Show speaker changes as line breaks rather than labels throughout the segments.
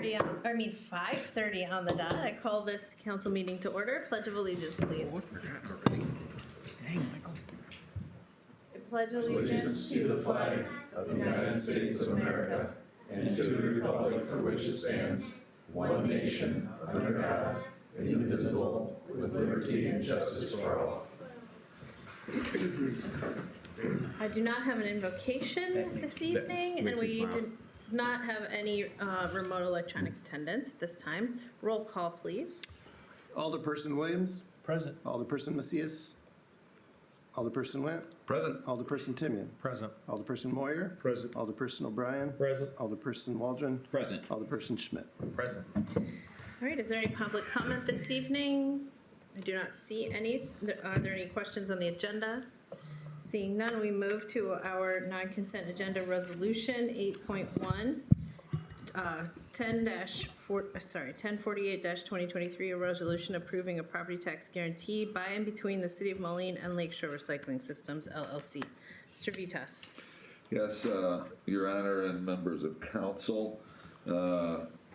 5:30 on the dot. I call this council meeting to order. Pledge of allegiance, please.
Oh, I forgot already. Dang, Michael.
I pledge
Allegiance to the flag of the United States of America and to the republic for which it stands, one nation, under God, indivisible, with liberty and justice for all.
I do not have an invocation this evening, and we do not have any remote electronic attendance at this time. Roll call, please.
Alderperson Williams.
Present.
Alderperson Macias. Alderperson Went.
Present.
Alderperson Timian.
Present.
Alderperson Moyer.
Present.
Alderperson O'Brien.
Present.
Alderperson Waldron.
Present.
Alderperson Schmidt.
Present.
All right, is there any public comment this evening? I do not see any. Are there any questions on the agenda? Seeing none, we move to our non-consent agenda resolution 8.1, 1048-2023, a resolution approving a property tax guarantee by and between the City of Moline and Lakeshore Recycling Systems, LLC. Mr. Vitas.
Yes, Your Honor and members of council,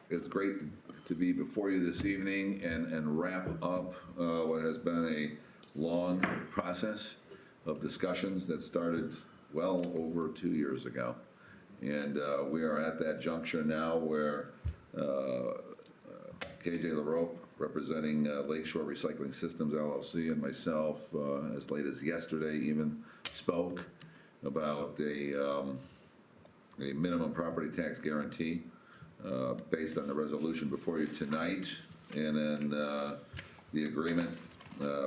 it's great to be before you this evening and wrap up what has been a long process of discussions that started well over 2 years ago. And we are at that juncture now where KJ LaRope, representing Lakeshore Recycling Systems LLC, and myself, as late as yesterday even, spoke about a minimum property tax guarantee based on the resolution before you tonight, and then the agreement,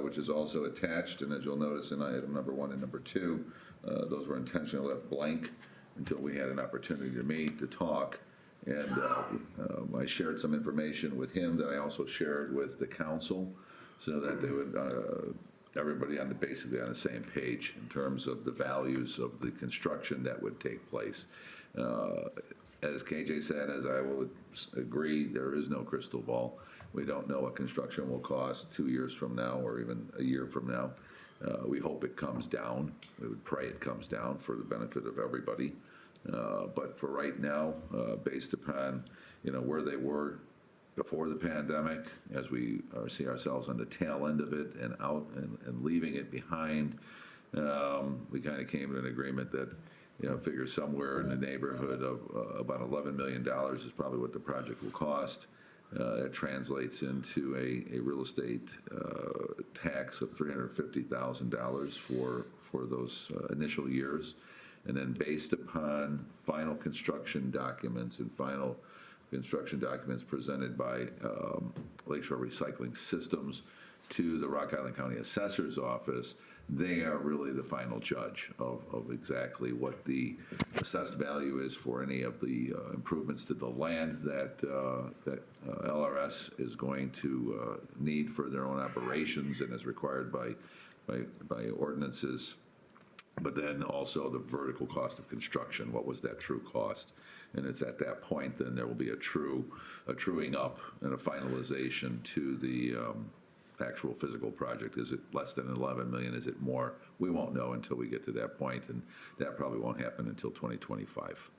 which is also attached, and as you'll notice in item number 1 and number 2, those were intentionally left blank until we had an opportunity to meet, to talk, and I shared some information with him that I also shared with the council, so that they would, everybody basically on the same page in terms of the values of the construction that would take place. As KJ said, as I will agree, there is no crystal ball. We don't know what construction will cost 2 years from now or even a year from now. We hope it comes down. We would pray it comes down for the benefit of everybody. But for right now, based upon where they were before the pandemic, as we see ourselves on the tail end of it and out and leaving it behind, we kind of came to an agreement that figure somewhere in the neighborhood of about $11 million is probably what the project will cost. It translates into a real estate tax of $350,000 for those initial years. And then based upon final construction documents presented by Lakeshore Recycling Systems to the Rock Island County Assessor's Office, they are really the final judge of exactly what the assessed value is for any of the improvements to the land that LRS is going to need for their own operations and is required by ordinances. But then also the vertical cost of construction, what was that true cost? And it's at that point then there will be a truing up and a finalization to the actual physical project. Is it less than 11 million? Is it more? We won't know until we get to that point, and that probably won't happen until 2025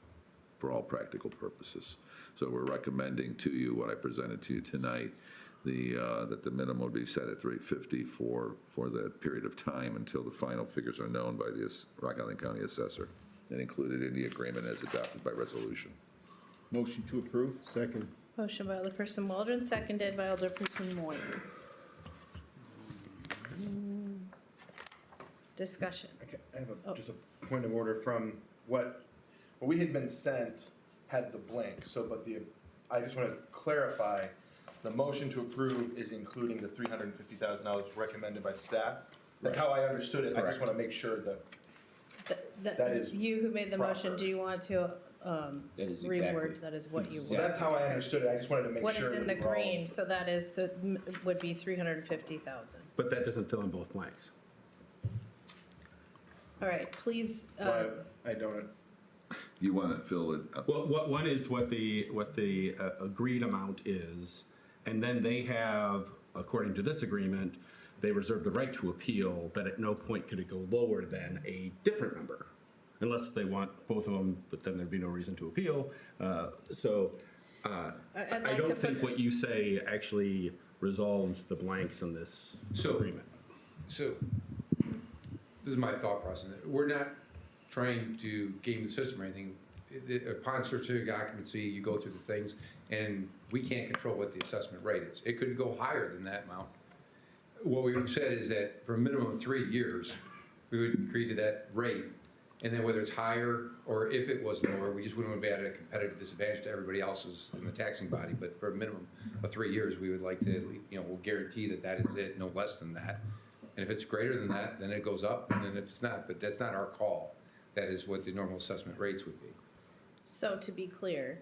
for all practical purposes. So we're recommending to you what I presented to you tonight, that the minimum would be set at 350 for that period of time until the final figures are known by the Rock Island County Assessor and included in the agreement as adopted by resolution.
Motion to approve.
Second.
Motion by Alderperson Waldron, seconded by Alderperson Moyer. Discussion.
Okay, I have just a point of order from what we had been sent had the blank, I just want to clarify, the motion to approve is including the $350,000 recommended by staff. That's how I understood it. I just want to make sure that that is
you who made the motion,
proper.
do you want to
That is
reword?
exactly.
That is what you
So
want.
that's how I understood it. I just wanted to make
What
sure.
is in the
that we're all-
green, so that is, would be 350,000.
But that doesn't fill in both blanks.
All right, please,
But I don't.
You want to fill it up?
Well, one is what the agreed amount is, and then they have, according to this agreement, they reserve the right to appeal, but at no point could it go lower than a different number, unless they want both of them, but then there'd be no reason to appeal. So I don't think what you say actually resolves the blanks in this
So-
agreement.
So, this is my thought process. We're not trying to game the system or anything. Upon certificate of occupancy, you go through the things, and we can't control what the assessment rate is. It could go higher than that amount. What we've said is that for a minimum of 3 years, we would agree to that rate. And then whether it's higher or if it was lower, we just wouldn't be at a competitive disadvantage to everybody else's in the taxing body. But for a minimum of 3 years, we would like to, we'll guarantee that that is it, no less than that. And if it's greater than that, then it goes up, and then if it's not, but that's not our call. That is what the normal assessment rates would be.
So to be clear,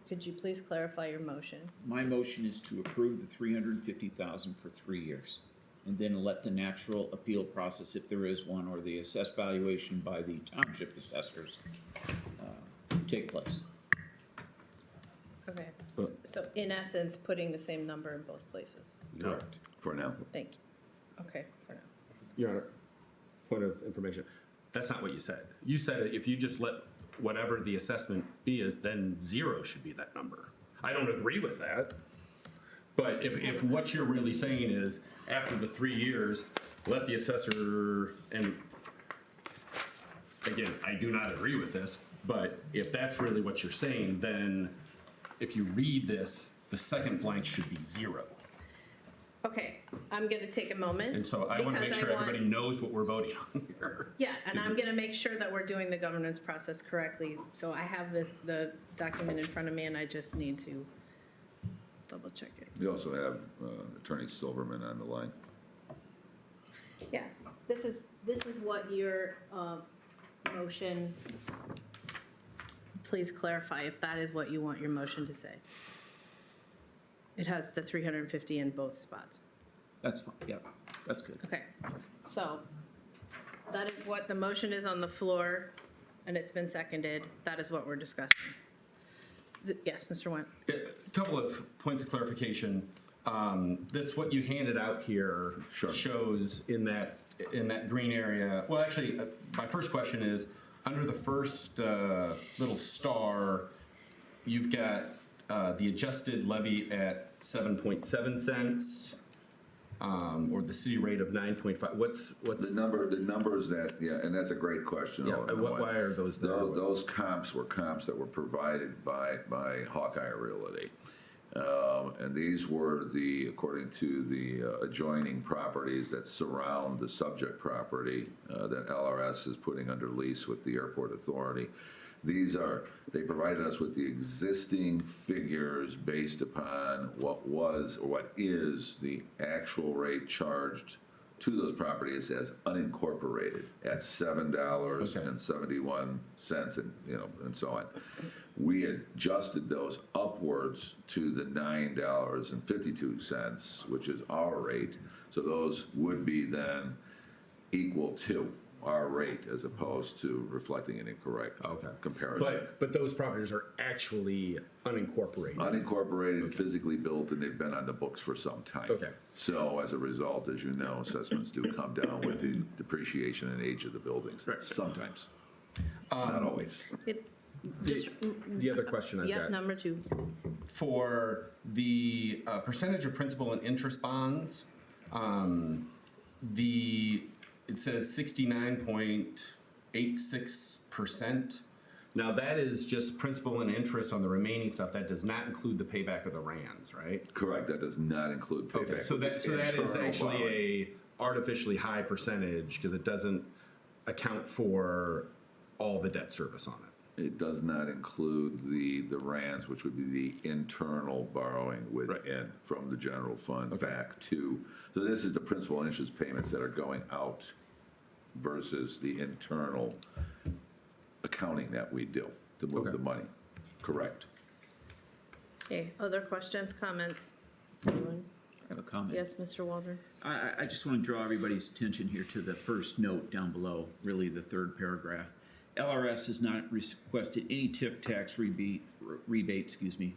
could you please clarify your motion?
My motion is to approve the $350,000 for 3 years, and then let the natural appeal process, if there is one, or the assessed valuation by the township assessors, take place.
Okay, so in essence, putting the same number in both places.
Correct.
For now.
Thank you. Okay, for now.
Your Honor, point of information. That's not what you said. You said if you just let whatever the assessment fee is, then 0 should be that number. I don't agree with that. But if what you're really saying is, after the 3 years, let the assessor, and again, I do not agree with this, but if that's really what you're saying, then if you read this, the second blank should be 0.
Okay, I'm gonna take a moment.
And so I want to make
because
sure
I want-
everybody knows what we're voting on here.
Yeah, and I'm gonna make sure that we're doing the governance process correctly. So I have the document in front of me, and I just need to double check it.
We also have Attorney Silverman on the line.
Yeah, this is what your motion, please clarify if that is what you want your motion to say. It has the 350 in both spots.
That's fine, yeah, that's good.
Okay, so that is what the motion is on the floor, and it's been seconded. That is what we're discussing. Yes, Mr. Went.
A couple of points of clarification. This, what you handed out here
Sure.
shows in that green area, well, actually, my first question is, under the first little star, you've got the adjusted levy at 7.7 cents, or the city rate of 9.5. What's
The numbers that, yeah, and that's a great question.
Yeah, why are those there?
Those comps were comps that were provided by Hawkeye Realty. And these were according to the adjoining properties that surround the subject property that LRS is putting under lease with the airport authority. They provided us with the existing figures based upon what was, or what is, the actual rate charged to those properties as unincorporated at $7.71, and so on. We adjusted those upwards to the $9.52, which is our rate. So those would be then equal to our rate as opposed to reflecting an incorrect comparison.
But those properties are actually unincorporated.
Unincorporated, physically built, and they've been on the books for some time.
Okay.
So as a result, as you know, assessments do come down with the depreciation and age of the buildings,
Right.
sometimes. Not always.
The other question I've
Yeah,
got.
number 2.
For the percentage of principal and interest bonds, it says 69.86%. Now, that is just principal and interest on the remaining stuff. That does not include the payback of the RANs, right?
Correct, that does not include payback.
Okay, so that is
Internal
actually
borrowing.
a artificially high percentage because it doesn't account for all the debt service on it.
It does not include the RANs, which would be the internal borrowing within, from the general fund
Okay.
back to. So this is the principal and interest payments that are going out versus the internal accounting that we do to move
Okay.
the money. Correct.
Okay, other questions, comments? Anyone?
I have a comment.
Yes, Mr. Waldron?
I just want to draw everybody's attention here to the first note down below, really the third paragraph. LRS has not requested any TIF tax rebate,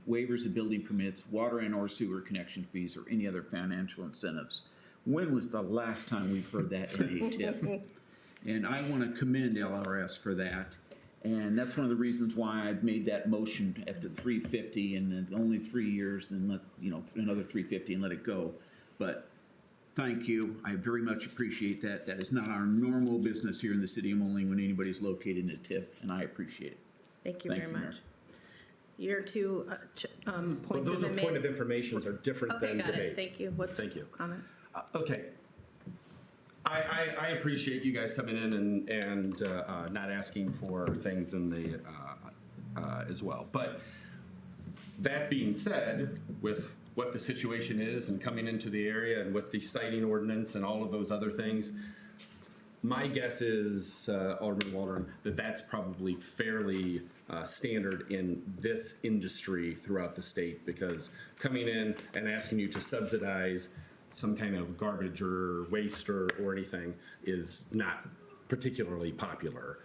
waivers of building permits, water and or sewer connection fees, or any other financial incentives. When was the last time we've heard that in a TIF? And I want to commend LRS for that. And that's one of the reasons why I've made that motion at the 350 and then only 3 years, then let, another 350 and let it go. But thank you. I very much appreciate that. That is not our normal business here in the city of Moline when anybody's located in a TIF, and I appreciate it.
Thank you
Thank
very
you, Mayor.
much. Your two
Well,
points have
those are
been
point
made.
of informations are different
Okay,
than
got
debate.
it. Thank you. What's
Thank you.
comment?
Okay. I appreciate you guys coming in and not asking for things in the, as well. But that being said, with what the situation is and coming into the area and with the siting ordinance and all of those other things, my guess is, Alderman Waldron, that that's probably fairly standard in this industry throughout the state, because coming in and asking you to subsidize some kind of garbage or waste or anything is not particularly popular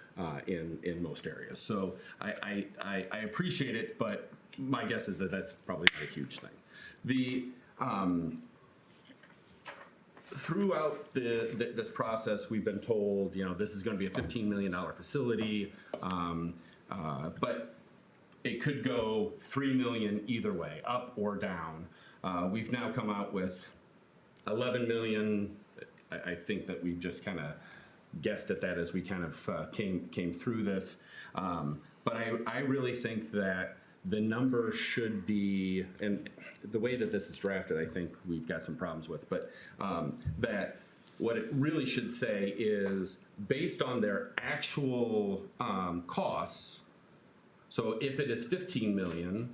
in most areas. So I appreciate it, but my guess is that that's probably not a huge thing. The throughout this process, we've been told, this is going to be a $15 million facility, but it could go $3 million either way, up or down. We've now come out with 11 million. I think that we've just kind of guessed at that as we kind of came through this. But I really think that the number should be, and the way that this is drafted, I think we've got some problems with, but that what it really should say is based on their actual costs. So if it is 15 million,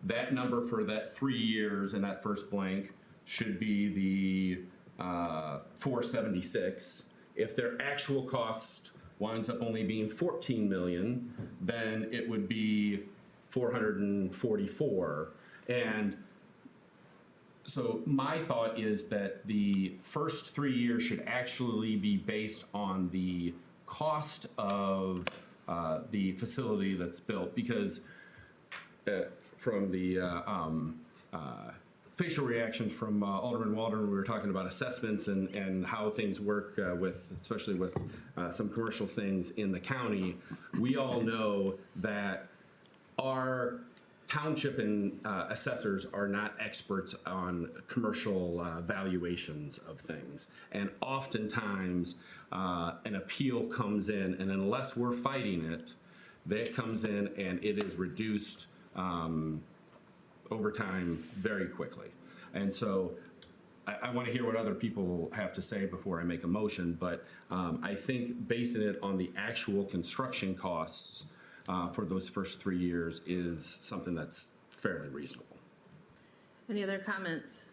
that number for that 3 years and that first blank should be the 476. If their actual cost winds up only being 14 million, then it would be 444. And so my thought is that the first 3 years should actually be based on the cost of the facility that's built, because from the facial reactions from Alderman Waldron, we were talking about assessments and how things work especially with some commercial things in the county. We all know that our township and assessors are not experts on commercial valuations of things. And oftentimes, an appeal comes in, and unless we're fighting it, that comes in and it is reduced over time very quickly. And so I want to hear what other people have to say before I make a motion, but I think basing it on the actual construction costs for those first 3 years is something that's fairly reasonable.
Any other comments?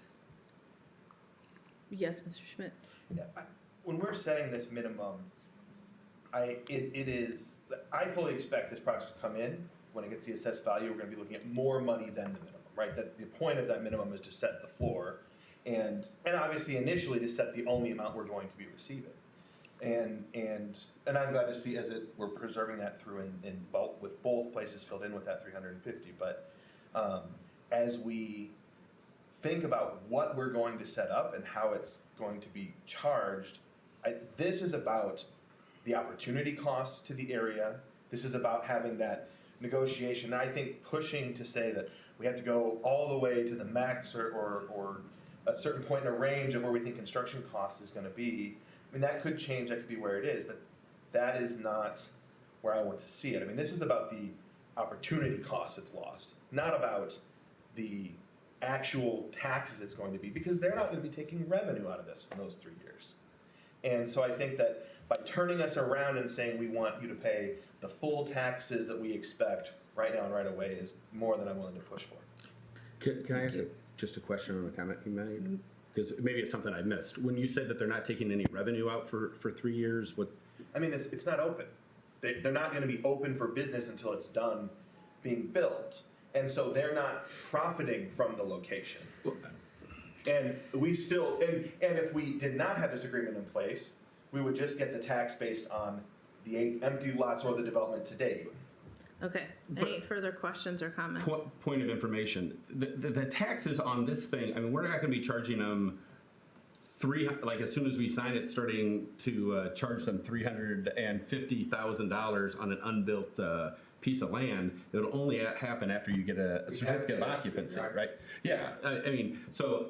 Yes, Mr. Schmidt.
Yeah, when we're setting this minimum, I fully expect this project to come in. When it gets the assessed value, we're gonna be looking at more money than the minimum, right? That the point of that minimum is to set the floor, and obviously initially to set the only amount we're going to be receiving. And I'm glad to see we're preserving that through in bulk, with both places filled in with that 350. But as we think about what we're going to set up and how it's going to be charged, this is about the opportunity cost to the area. This is about having that negotiation. And I think pushing to say that we have to go all the way to the max or a certain point in a range of where we think construction cost is going to be. I mean, that could change, that could be where it is, but that is not where I want to see it. I mean, this is about the opportunity cost that's lost, not about the actual taxes it's going to be, because they're not going to be taking revenue out of this in those 3 years. And so I think that by turning us around and saying we want you to pay the full taxes that we expect right now and right away is more than I'm willing to push for.
Can I ask just a question on the comment you made? Because maybe it's something I missed. When you said that they're not taking any revenue out for 3 years, what?
I mean, it's not open. They're not going to be open for business until it's done being built. And so they're not profiting from the location. And we still, and if we did not have this agreement in place, we would just get the tax based on the empty lots or the development to date.
Okay, any further questions or comments?
Point of information, the taxes on this thing, I mean, we're not gonna be charging them like as soon as we sign it, starting to charge them $350,000 on an unbuilt piece of land, it'll only happen after you get a certificate of occupancy, right? Yeah, I mean, so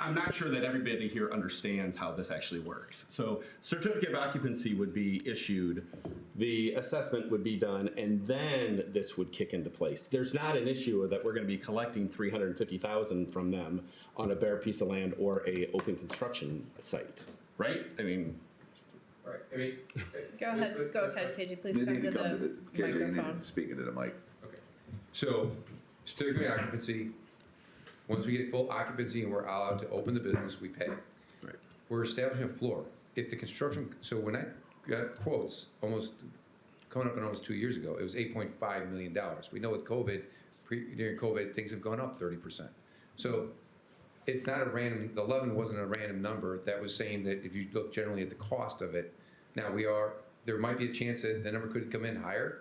I'm not sure that everybody here understands how this actually works. So certificate of occupancy would be issued, the assessment would be done, and then this would kick into place. There's not an issue that we're gonna be collecting $350,000 from them on a bare piece of land or a open construction site, right? I mean,
Right, I mean.
Go ahead, KG, please
You
come
need
to
to come to
the
KJ, you need
microphone.
to speak into the mic.
Okay. So, certificate of occupancy, once we get full occupancy and we're allowed to open the business, we pay.
right.
We're establishing a floor. If the construction, so when I got quotes, coming up on almost 2 years ago, it was $8.5 million. We know with COVID, during COVID, things have gone up 30%. So it's not a random, the 11 wasn't a random number. That was saying that if you look generally at the cost of it, now there might be a chance that the number could come in higher.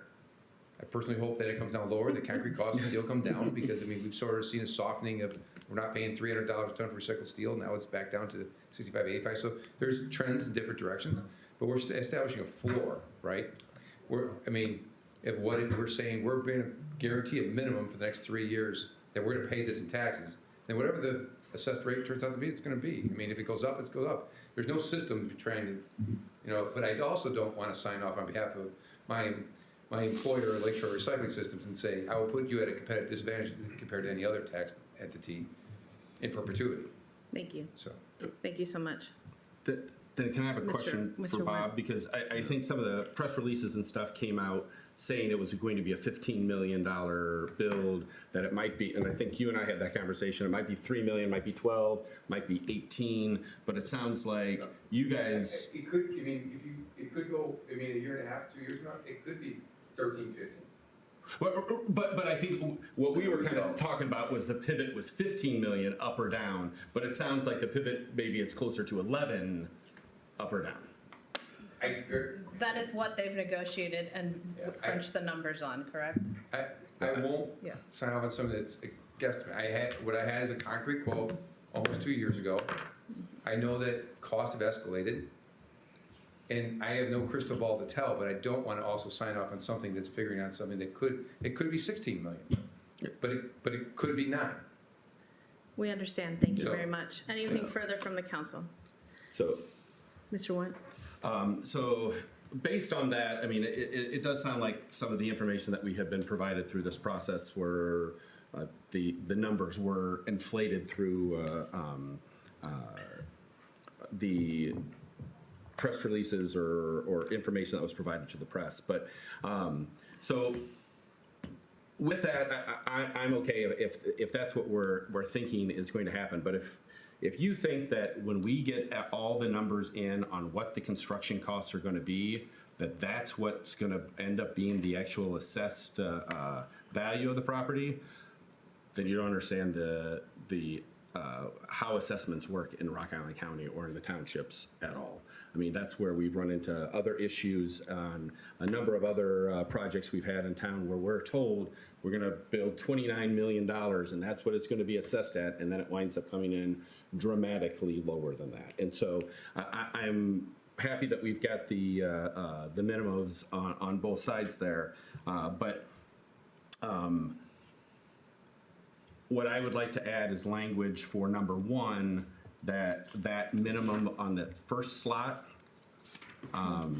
I personally hope that it comes down lower, the concrete costs still come down, because, I mean, we've sort of seen a softening of, we're not paying $300 a ton for recycled steel, now it's back down to 65, 85, so there's trends in different directions, but we're establishing a floor, right? If we're saying we're gonna guarantee a minimum for the next 3 years that we're gonna pay this in taxes, then whatever the assessed rate turns out to be, it's gonna be. I mean, if it goes up, it goes up. There's no system trying to, but I also don't wanna sign off on behalf of my employer, Lakeshore Recycling Systems, and say, I will put you at a competitive disadvantage compared to any other tax entity in perpetuity,
Thank you.
so.
Thank you so much.
Then can I have a question
Mr.
for
Webb.
Bob? Because I think some of the press releases and stuff came out saying it was going to be a $15 million build, that it might be, and I think you and I had that conversation, it might be 3 million, might be 12, might be 18, but it sounds like you guys,
It could, it could go, a year and a half, 2 years from now, it could be 13, 15.
but I think what we were kind of talking about was the pivot was 15 million up or down, but it sounds like the pivot, maybe it's closer to 11 up or down.
That is what they've negotiated and
Yeah,
crunched the numbers on, correct?
I won't
Yeah.
sign off on something that's a guesstimate. What I had is a concrete quote almost 2 years ago. I know that costs have escalated, and I have no crystal ball to tell, but I don't want to also sign off on something that's figuring out something that it could be 16 million, but it could be 9.
We understand, thank you
So-
very much. Anything further from the council?
So,
Mr. Warren?
so based on that, I mean, it does sound like some of the information that we have been provided through this process were, the numbers were inflated through the press releases or information that was provided to the press. But, so with that, I'm okay if that's what we're thinking is going to happen. But if you think that when we get all the numbers in on what the construction costs are gonna be, that's what's gonna end up being the actual assessed value of the property, then you don't understand the how assessments work in Rock Island County or in the townships at all. I mean, that's where we've run into other issues on a number of other projects we've had in town where we're told we're gonna build $29 million and that's what it's gonna be assessed at, and then it winds up coming in dramatically lower than that. And so I'm happy that we've got the minimums on both sides there. But what I would like to add is language for number 1, that minimum on the first slot. Well,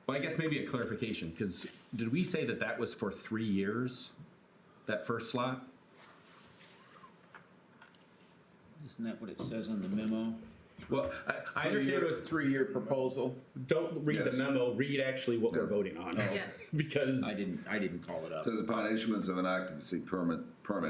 I guess maybe a clarification, because did we say that was for 3 years, that first slot?
Isn't that what it says on the memo?
Well, I understand it was
3-year proposal.
Don't read the
Yes.
memo, read actually what we're voting on.
Yeah.
Because.
I didn't call it
It
up.
says upon issuance of an occupancy permit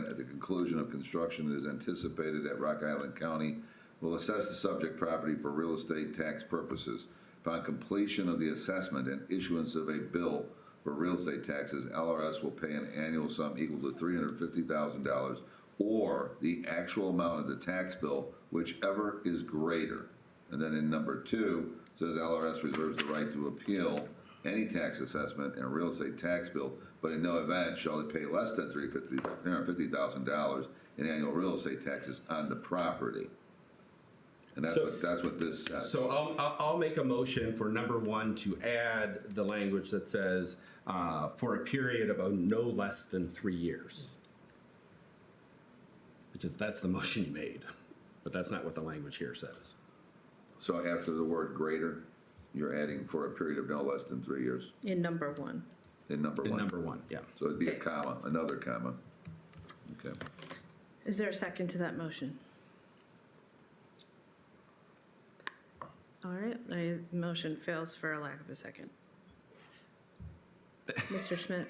at the conclusion of construction, it is anticipated that Rock Island County will assess the subject property for real estate tax purposes. Upon completion of the assessment and issuance of a bill for real estate taxes, LRS will pay an annual sum equal to $350,000 or the actual amount of the tax bill, whichever is greater. And then in number 2, it says LRS reserves the right to appeal any tax assessment and real estate tax bill but in no event shall it pay less than $350,000 in annual real estate taxes on the property. And that's
So-
what this says.
So I'll make a motion for number one to add the language that says, for a period of no less than 3 years. Because that's the motion you made, but that's not what the language here says.
So after the word greater, you're adding for a period of no less than 3 years
In number one.
in number
In
one.
number one, yeah.
So it'd be a
Okay.
comma, another comma. Okay.
Is there a second to that motion? All right, the motion fails for a lack of a second. Mr. Schmidt?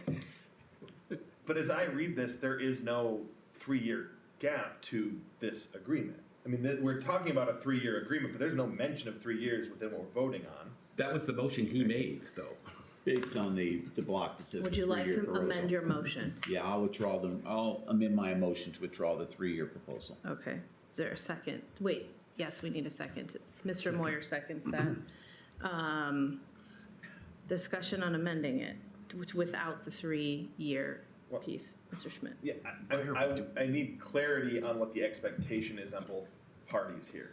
But as I read this, there is no 3-year gap to this agreement. I mean, we're talking about a 3-year agreement, but there's no mention of 3 years within what we're voting on.
That was the motion he made, though.
Based on the block that says
Would
the
you like
three-year
to amend
proposal.
your motion?
Yeah, I'll amend my motion to withdraw the 3-year proposal.
Okay, is there a second? Wait, yes, we need a second. Mr. Moyer seconds that. Discussion on amending it without the 3-year
Well-
piece, Mr. Schmidt.
Yeah, I need clarity on what the expectation is on both parties here.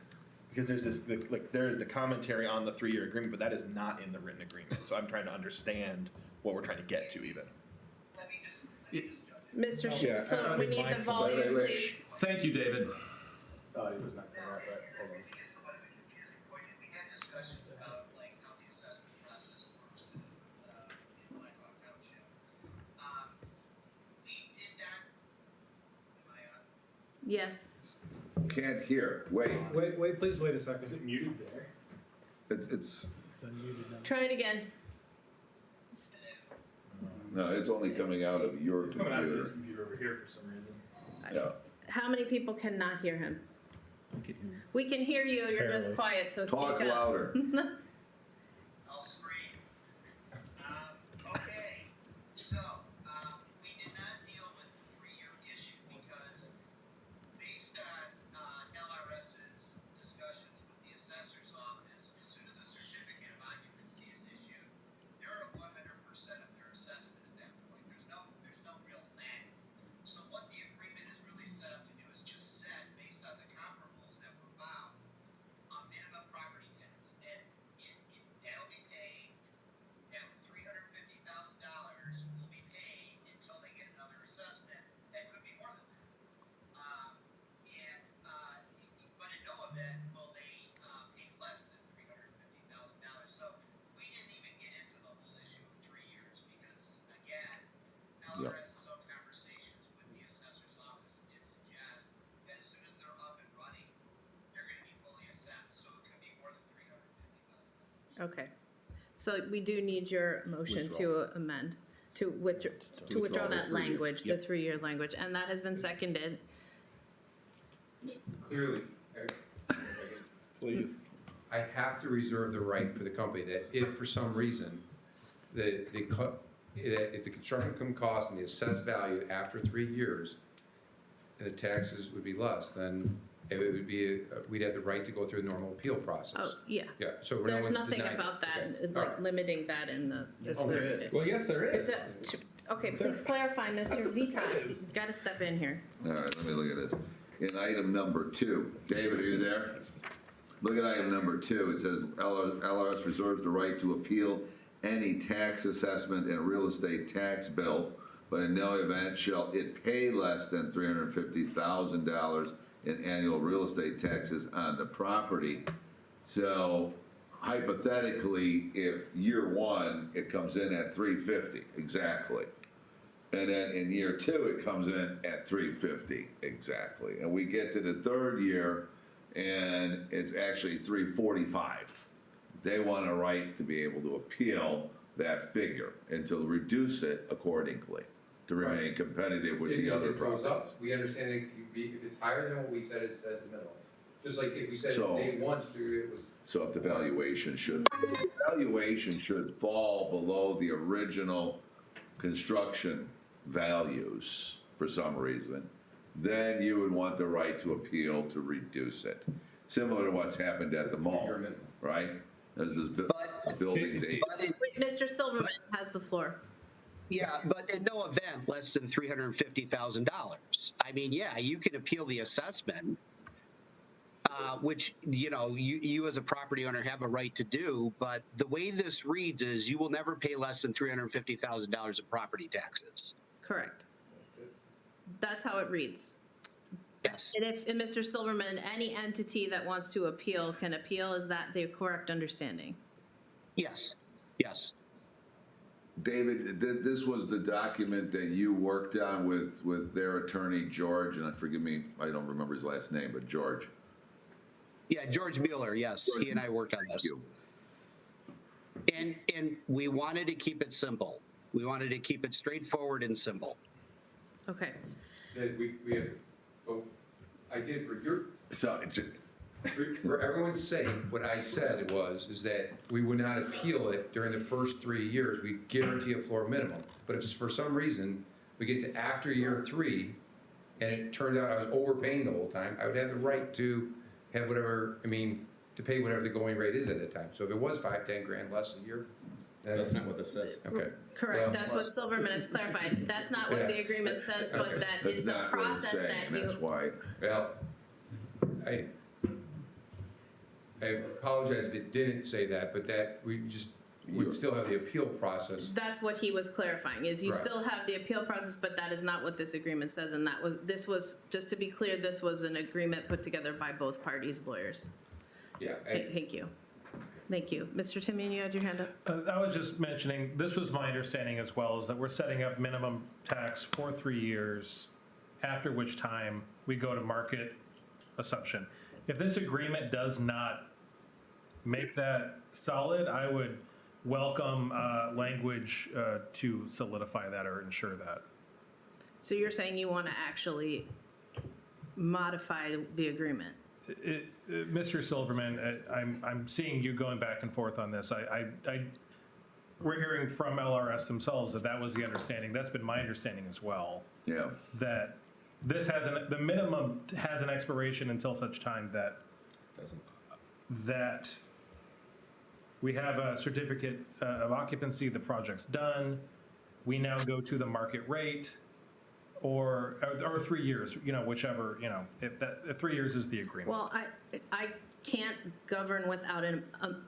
Because there's this, like, there is the commentary on the 3-year agreement, but that is not in the written agreement. So I'm trying to understand what we're trying to get to even.
Mr.
Yeah,
Schmidt, so we need the volume, please.
Thank you, David.
He was not gonna wrap that. Hold on.
We had discussions about like how the assessment process works in Blackhawk Township. We did that. Am I on?
Yes.
Can't hear, wait,
Please wait a second.
Is it muted there?
it's,
Try it again.
no, it's only coming out of your
It's coming out of this
computer.
computer over here for some reason.
Yeah.
How many people cannot hear him? We can hear you, you're just quiet, so speak
Talk
up.
louder.
I'll scream. Okay, so, we did not deal with the 3-year issue because based on LRS's discussions with the assessor's office, as soon as a certificate of occupancy is issued, they're at 100% of their assessment at that point. There's no real lag. So what the agreement is really set up to do is just set, based on the comparables that were found, minimum property tax, and that'll be paid, and $350,000 will be paid until they get another assessment, that could be more than that. But in no event will they pay less than $350,000. So we didn't even get into the whole issue of 3 years, because again, LRS's own conversations with the assessor's office did suggest that as soon as they're up and running, they're gonna be fully assessed, so it could be more than $350,000.
Okay, so we do need your motion to amend, to withdraw
withdraw the
that
3 year.
language, the
Yep.
3-year language, and that has been seconded.
Clearly,
Please.
I have to reserve the right for the company that if for some reason, that if the construction cost and the assessed value after 3 years, and the taxes would be less, then it would be, we'd have the right to go through the normal appeal process.
Oh, yeah.
Yeah, so no
There's
one's
nothing
denying-
about that,
okay, all
like
right.
limiting that in this.
Oh, there
verbiage.
is.
Well, yes, there
Is
is.
it- Okay, please clarify, Mr. Vitas, you've gotta step in here.
All right, let me look at this. In item number 2, David, are you there? Look at item number 2, it says LRS reserves the right to appeal any tax assessment and real estate tax bill, but in no event shall it pay less than $350,000 in annual real estate taxes on the property. So hypothetically, if year 1, it comes in at $350, exactly. And then in year 2, it comes in at $350, exactly. And we get to the 3rd year, and it's actually $345. They want a right to be able to appeal that figure and to reduce it accordingly, to remain
Right.
competitive with
If
the other
it goes up,
properties.
we understand it could be, if it's higher than what we said, it says the minimum. Just like if we said
So-
day 1, it was,
So if the valuation should fall below the original construction values for some reason, then you would want the right to appeal to reduce it. Similar to what's happened at the mall,
Your minimum.
right? There's this building's age.
Wait, Mr. Silverman has the floor.
Yeah, but in no event less than $350,000. I mean, yeah, you can appeal the assessment, which, you as a property owner have a right to do, but the way this reads is you will never pay less than $350,000 of property taxes.
Correct. That's how it reads.
Yes.
And Mr. Silverman, any entity that wants to appeal can appeal. Is that the correct understanding?
Yes. Yes.
David, this was the document that you worked on with their attorney, George, and forgive me, I don't remember his last name, but George.
Yeah, George Mueller, yes. He and I worked on this.
Thank you.
And we wanted to keep it simple. We wanted to keep it straightforward and simple.
Okay.
That we have, oh, I did for your,
So,
for everyone's sake, what I said is that we would not appeal it during the first 3 years. We guarantee a floor minimum. But if for some reason we get to after year 3 and it turned out I was overpaying the whole time, I would have the right to have whatever, to pay whatever the going rate is at the time. So if it was 5, 10 grand less a year,
That's not what this says.
okay.
Correct.
Well,
That's what Silverman has clarified. That's not what the agreement says, but that
that's
is the
not what it's
process
saying,
that
that's
you.
why.
Well, I apologize if it didn't say that, but that we just would still have the appeal process.
That's what he was clarifying, is you
Right.
still have the appeal process, but that is not what this agreement says, and this was, just to be clear, this was an agreement put together by both parties' lawyers.
Yeah.
Thank you. Thank you. Mr. Timian, you had your hand up?
I was just mentioning, this was my understanding as well, is that we're setting up minimum tax for 3 years, after which time we go to market assumption. If this agreement does not make that solid, I would welcome language to solidify that or ensure that.
So you're saying you want to actually modify the agreement?
Mr. Silverman, I'm seeing you going back and forth on this. We're hearing from LRS themselves that was the understanding. That's been my understanding as well.
Yeah.
That this the minimum has an expiration until such time that we have a certificate of occupancy, the project's done, we now go to the market rate, or 3 years, whichever, if 3 years is the agreement.
Well, I can't govern without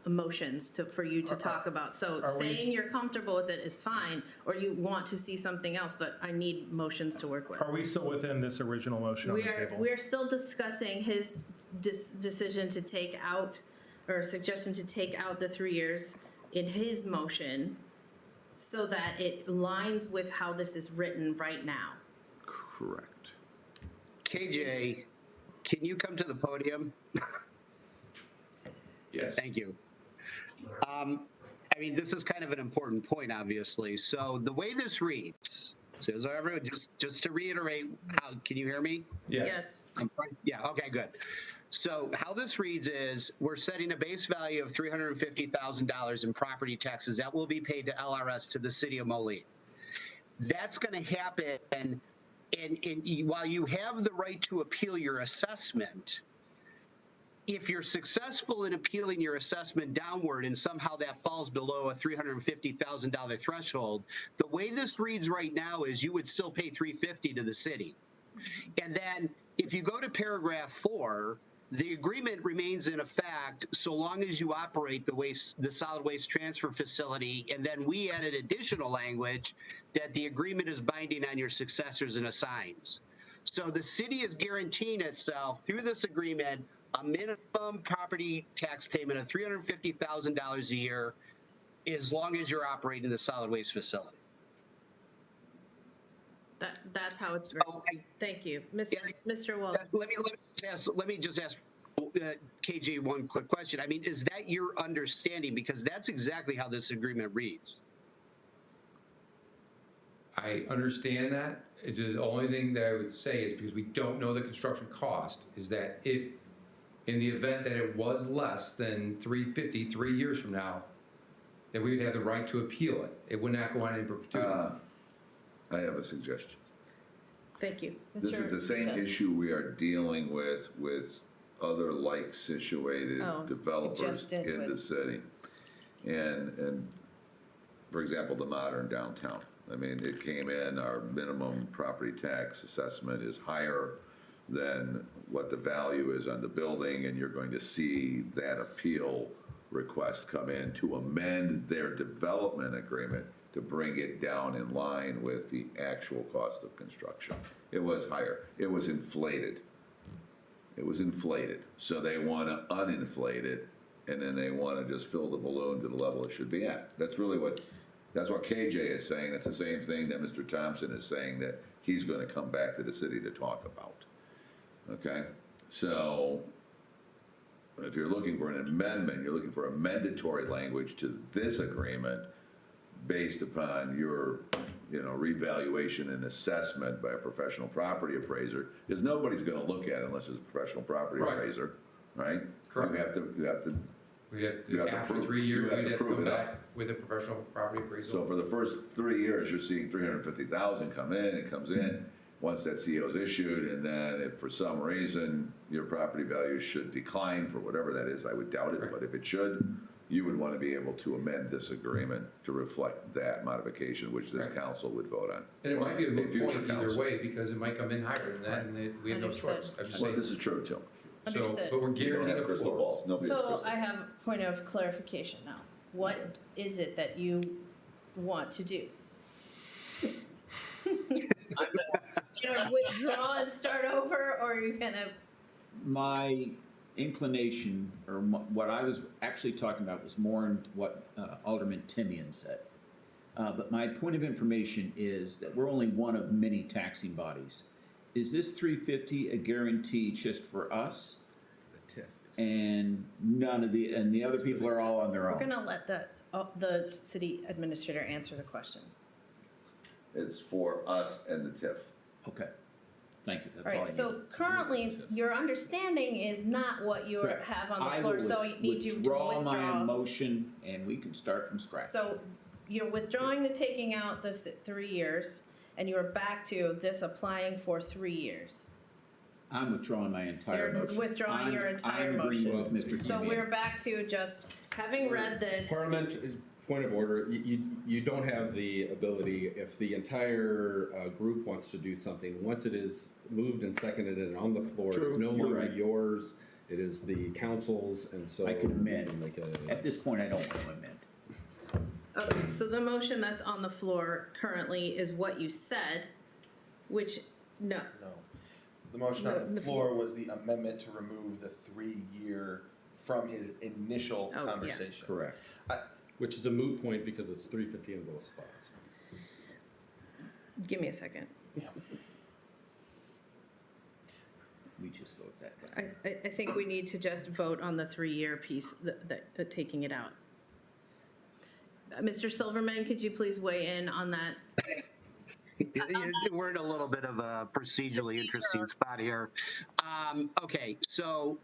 emotions for you to talk about. So saying you're comfortable with it is fine, or you want to see something else, but I need motions to work with.
Are we still within this original motion on the table?
We're still discussing his decision to take out, or suggestion to take out the 3 years in his motion so that it aligns with how this is written right now.
Correct.
KJ, can you come to the podium?
Yes.
Thank you. This is kind of an important point, obviously. So the way this reads, so everyone, just to reiterate, can you hear me?
Yes.
Yeah, okay, good. So how this reads is we're setting a base value of $350,000 in property taxes that will be paid to LRS to the city of Moline. That's going to happen, and while you have the right to appeal your assessment, if you're successful in appealing your assessment downward and somehow that falls below a $350,000 threshold, the way this reads right now is you would still pay $350,000 to the city. And then if you go to paragraph 4, the agreement remains in effect so long as you operate the solid waste transfer facility, and then we added additional language that the agreement is binding on your successors and assigns. So the city is guaranteeing itself through this agreement a minimum property tax payment of $350,000 a year as long as you're operating the solid waste facility.
That's how it's written. Thank you. Mr. Wall.
Let me just ask KJ one quick question. Is that your understanding? Because that's exactly how this agreement reads.
I understand that. The only thing that I would say is, because we don't know the construction cost, is that if, in the event that it was less than $350,000 3 years from now, that we would have the right to appeal it. It would not go on in perpetuity.
I have a suggestion.
Thank you.
This is the same issue we are dealing with other like situated developers in the city. And for example, the modern downtown. I mean, it came in, our minimum property tax assessment is higher than what the value is on the building, and you're going to see that appeal request come in to amend their development agreement to bring it down in line with the actual cost of construction. It was higher. It was inflated. It was inflated. So they want to uninflate it, and then they want to just fill the balloon to the level it should be at. That's really that's what KJ is saying. It's the same thing that Mr. Thompson is saying that he's going to come back to the city to talk about. Okay? So if you're looking for an amendment, you're looking for a mandatory language to this agreement based upon your, revaluation and assessment by a professional property appraiser, because nobody's going to look at it unless it's a professional property
Right.
appraiser, right?
Correct.
You have to,
We have
You
to,
have to
after
prove-
3
you
years,
have
we'd
to
have to
prove
come
it
back
up.
with a professional property
so
appraisal.
for the first 3 years, you're seeing 350,000 come in, it comes in, once that CO is issued, and then if for some reason your property value should decline for whatever that is, I would doubt it,
Right.
but if it should, you would want to be able to amend this agreement to reflect that modification, which this
Right.
council would vote on.
And it might be a
Or
moot
future
point either
council.
way, because it might come in higher than that, and we have no
Understood.
choice. I'm just
Well,
saying.
this is true too.
So,
Understood.
but we're
We don't
guaranteed
have
a
crystal
floor.
balls, nobody has
So
crystal.
I have a point of clarification now. What is it that you want to do? You know, withdraw and start over, or are you gonna,
My inclination, or what I was actually talking about was more in what Alderman Timian said. But my point of information is that we're only one of many taxing bodies. Is this 350 a guarantee just for us?
The TIF.
And the other people are all on their
we're
own?
gonna let the city administrator answer the question.
It's for us and the TIF.
Okay, thank you, that's
All
all I
right,
need.
so currently, your understanding is not what you
Correct.
have on the
I
floor,
will
so you need you to
withdraw my
withdraw.
motion, and we can start from scratch.
So you're withdrawing the taking out the 3 years, and you're back to this applying for 3 years.
I'm withdrawing my entire
You're
motion.
withdrawing your entire
I'm agreeing
motion.
with Mr.
So
Timian.
we're back to just, having read this,
Point of order, you don't have the ability, if the entire group wants to do something, once it is moved and seconded and on the floor, it's
True,
no
you're
longer
right.
yours, it is the council's, and so.
I can amend.
Like
At this point, I don't want to amend.
okay, so the motion that's on the floor currently is what you said, which, no,
No. The motion
No,
on the
the
floor was the amendment to remove the 3-year from his initial
Oh, yeah.
conversation.
Correct. Which is a moot point because it's 350 in both spots.
give me a second.
We just vote that down.
I think we need to just vote on the 3-year piece, taking it out. Mr. Silverman, could you please weigh in on that?
We're in a little bit of a procedurally interesting spot here. Okay, so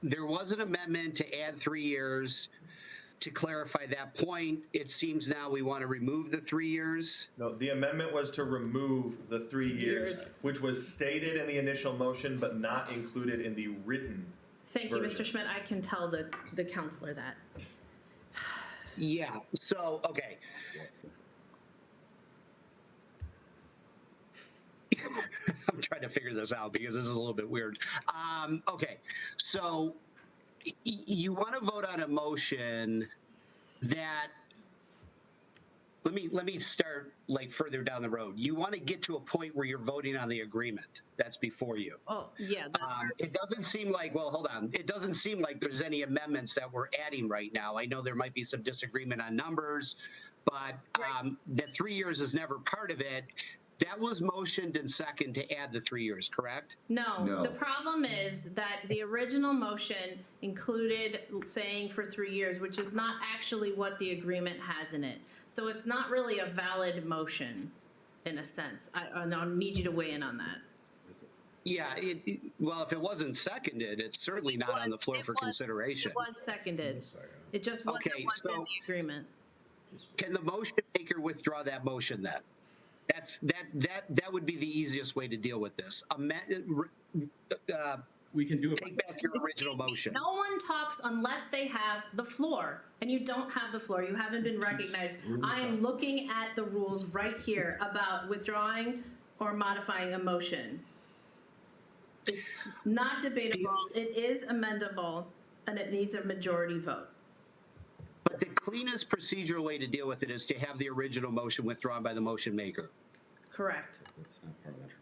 there was an amendment to add 3 years. To clarify that point, it seems now we want to remove the 3 years.
No, the amendment was to remove the 3 years,
Years.
which was stated in the initial motion but not included in the written.
Thank you, Mr.
Version.
Schmidt, I can tell the counselor that.
Yeah, so, okay. I'm trying to figure this out because this is a little bit weird. Okay, so you want to vote on a motion that, let me start like further down the road. You want to get to a point where you're voting on the agreement that's before you.
Oh, yeah, that's,
It doesn't seem like, well, hold on. It doesn't seem like there's any amendments that we're adding right now. I know there might be some disagreement on numbers, but the 3 years is never part of it. That was motioned and second to add the 3 years, correct?
no,
No.
the problem is that the original motion included saying for 3 years, which is not actually what the agreement has in it. So it's not really a valid motion, in a sense. I'll need you to weigh in on that.
Yeah, well, if it wasn't seconded, it's certainly not on the floor for consideration.
It was seconded. It just wasn't
Okay,
what's in
so-
the agreement.
Can the motion maker withdraw that motion then? That would be the easiest way to deal with this.
We can do it.
Take back your original
Excuse me,
motion.
no one talks unless they have the floor, and you don't have the floor. You haven't been recognized. I am looking at the rules right here about withdrawing or modifying a motion. It's not debatable. It is amendable, and it needs a majority vote.
But the cleanest procedural way to deal with it is to have the original motion withdrawn by the motion maker.
Correct.
It's not parliamentary.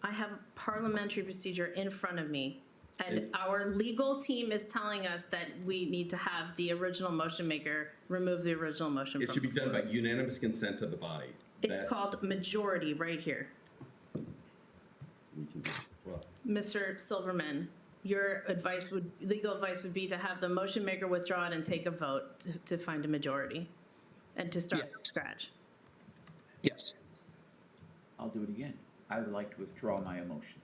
I have parliamentary procedure in front of me, and our legal team is telling us that we need to have the original motion maker remove the original motion
It
from
should be
the
done
floor.
by unanimous consent of the body.
It's
That
called majority right here.
we can do as well.
Mr. Silverman, your legal advice would be to have the motion maker withdraw it and take a vote to find a majority and to start
Yeah.
from scratch.
Yes.
I'll do it again. I would like to withdraw my motion,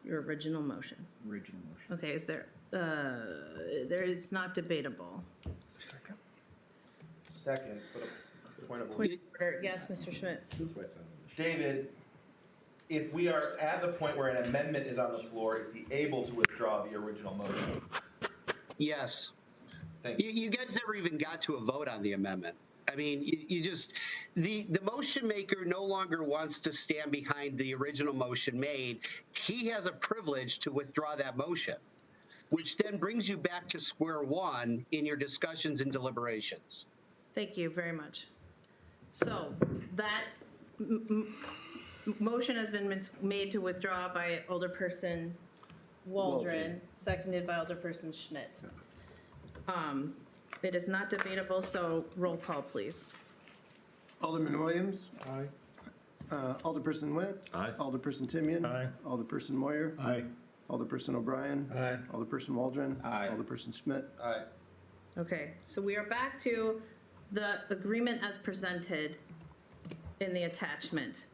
Your original motion.
original motion.
Okay, there is not debatable.
Second, but a point of order.
Point of order, yes, Mr. Schmidt.
David, if we are at the point where an amendment is on the floor, is he able to withdraw the original motion?
Yes.
Thank you.
You guys never even got to a vote on the amendment. I mean, you just, the motion maker no longer wants to stand behind the original motion made. He has a privilege to withdraw that motion, which then brings you back to square one in your discussions and deliberations.
Thank you very much. So that motion has been made to withdraw by Alderperson Waldron, seconded by Alderperson Schmidt. It is not debatable, so roll call, please.
Alderman Williams. Aye. Alderperson Witt.
Aye.
Alderperson Timian.
Aye.
Alderperson Moyer.
Aye.
Alderperson O'Brien.
Aye.
Alderperson Waldron.
Aye.
Alderperson Schmidt.
Aye.
Okay, so we are back to the agreement as presented in the attachment.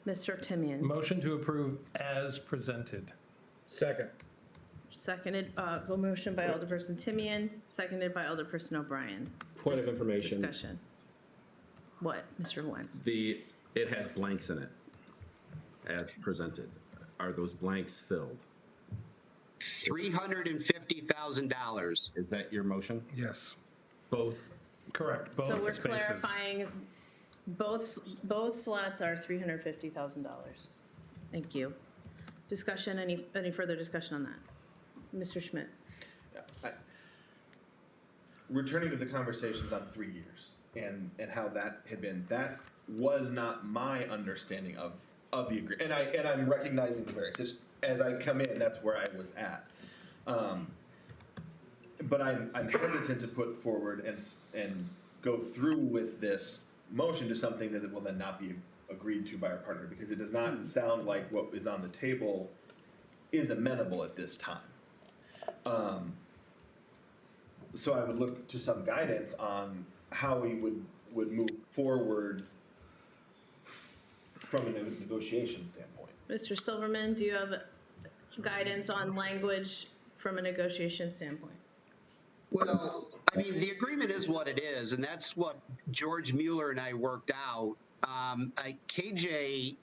Mr. Timian,
Motion to approve as presented. Second.
seconded, the motion by Alderperson Timian, seconded by Alderperson O'Brien.
Point of information.
Discussion. What, Mr. Lyons?
It has blanks in it as presented. Are those blanks filled?
$350,000.
Is that your motion?
Yes.
Both?
Correct,
So
both
we're
spaces.
clarifying, both slots are $350,000. Thank you. Discussion, any further discussion on that? Mr. Schmidt?
Returning to the conversations on 3 years and how that had been, that was not my understanding of the agreement. And I'm recognizing the variance. Just as I come in, that's where I was at. But I'm hesitant to put forward and go through with this motion to something that will then not be agreed to by our partner, because it does not sound like what is on the table is amenable at this time. So I would look to some guidance on how we would move forward from a negotiation standpoint.
Mr. Silverman, do you have guidance on language from a negotiation standpoint?
Well, I mean, the agreement is what it is, and that's what George Mueller and I worked out. KJ,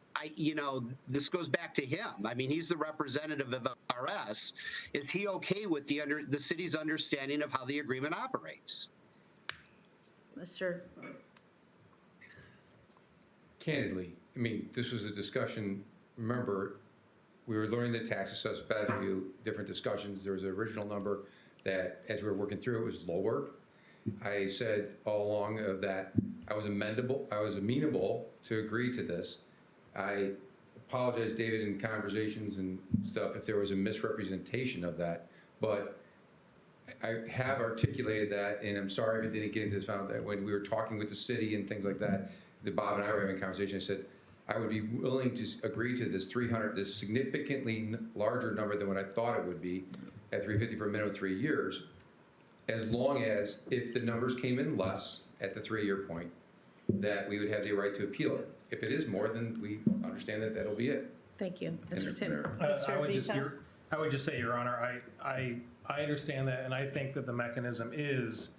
this goes back to him. I mean, he's the representative of LRS. Is he okay with the city's understanding of how the agreement operates?
Mr.
Candidly, I mean, this was a discussion, remember, we were learning the tax assessed value, different discussions. There was an original number that, as we were working through, it was lower. I said all along of that, I was amenable to agree to this. I apologize, David, in conversations and stuff, if there was a misrepresentation of that, but I have articulated that, and I'm sorry if it didn't get into this, found that when we were talking with the city and things like that, Bob and I were having a conversation, I said, I would be willing to agree to this this significantly larger number than what I thought it would be at 350 for a minimum of 3 years, as long as if the numbers came in less at the 3-year point, that we would have the right to appeal it. If it is more, then we understand that that'll be it.
Thank you. Mr. Tim.
Mayor.
I
Mr.
would just say, Your Honor, I understand that, and I think that the mechanism is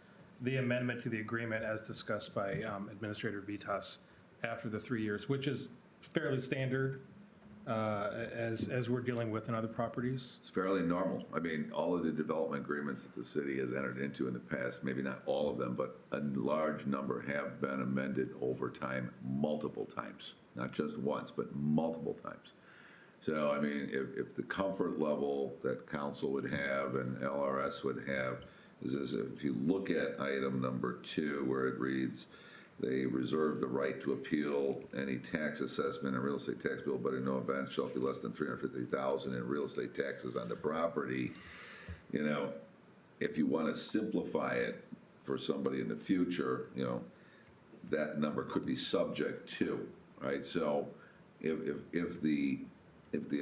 the amendment to the agreement as discussed by Administrator Vitas after the 3 years, which is fairly standard as we're dealing with in other properties?
It's fairly normal. I mean, all of the development agreements that the city has entered into in the past, maybe not all of them, but a large number have been amended over time, multiple times. Not just once, but multiple times. So, I mean, if the comfort level that council would have and LRS would have is if you look at item number 2, where it reads, they reserve the right to appeal any tax assessment and real estate tax bill, but in no event shall it be less than $350,000 in real estate taxes on the property. You know, if you want to simplify it for somebody in the future, you know, that number could be subject to, right? So if the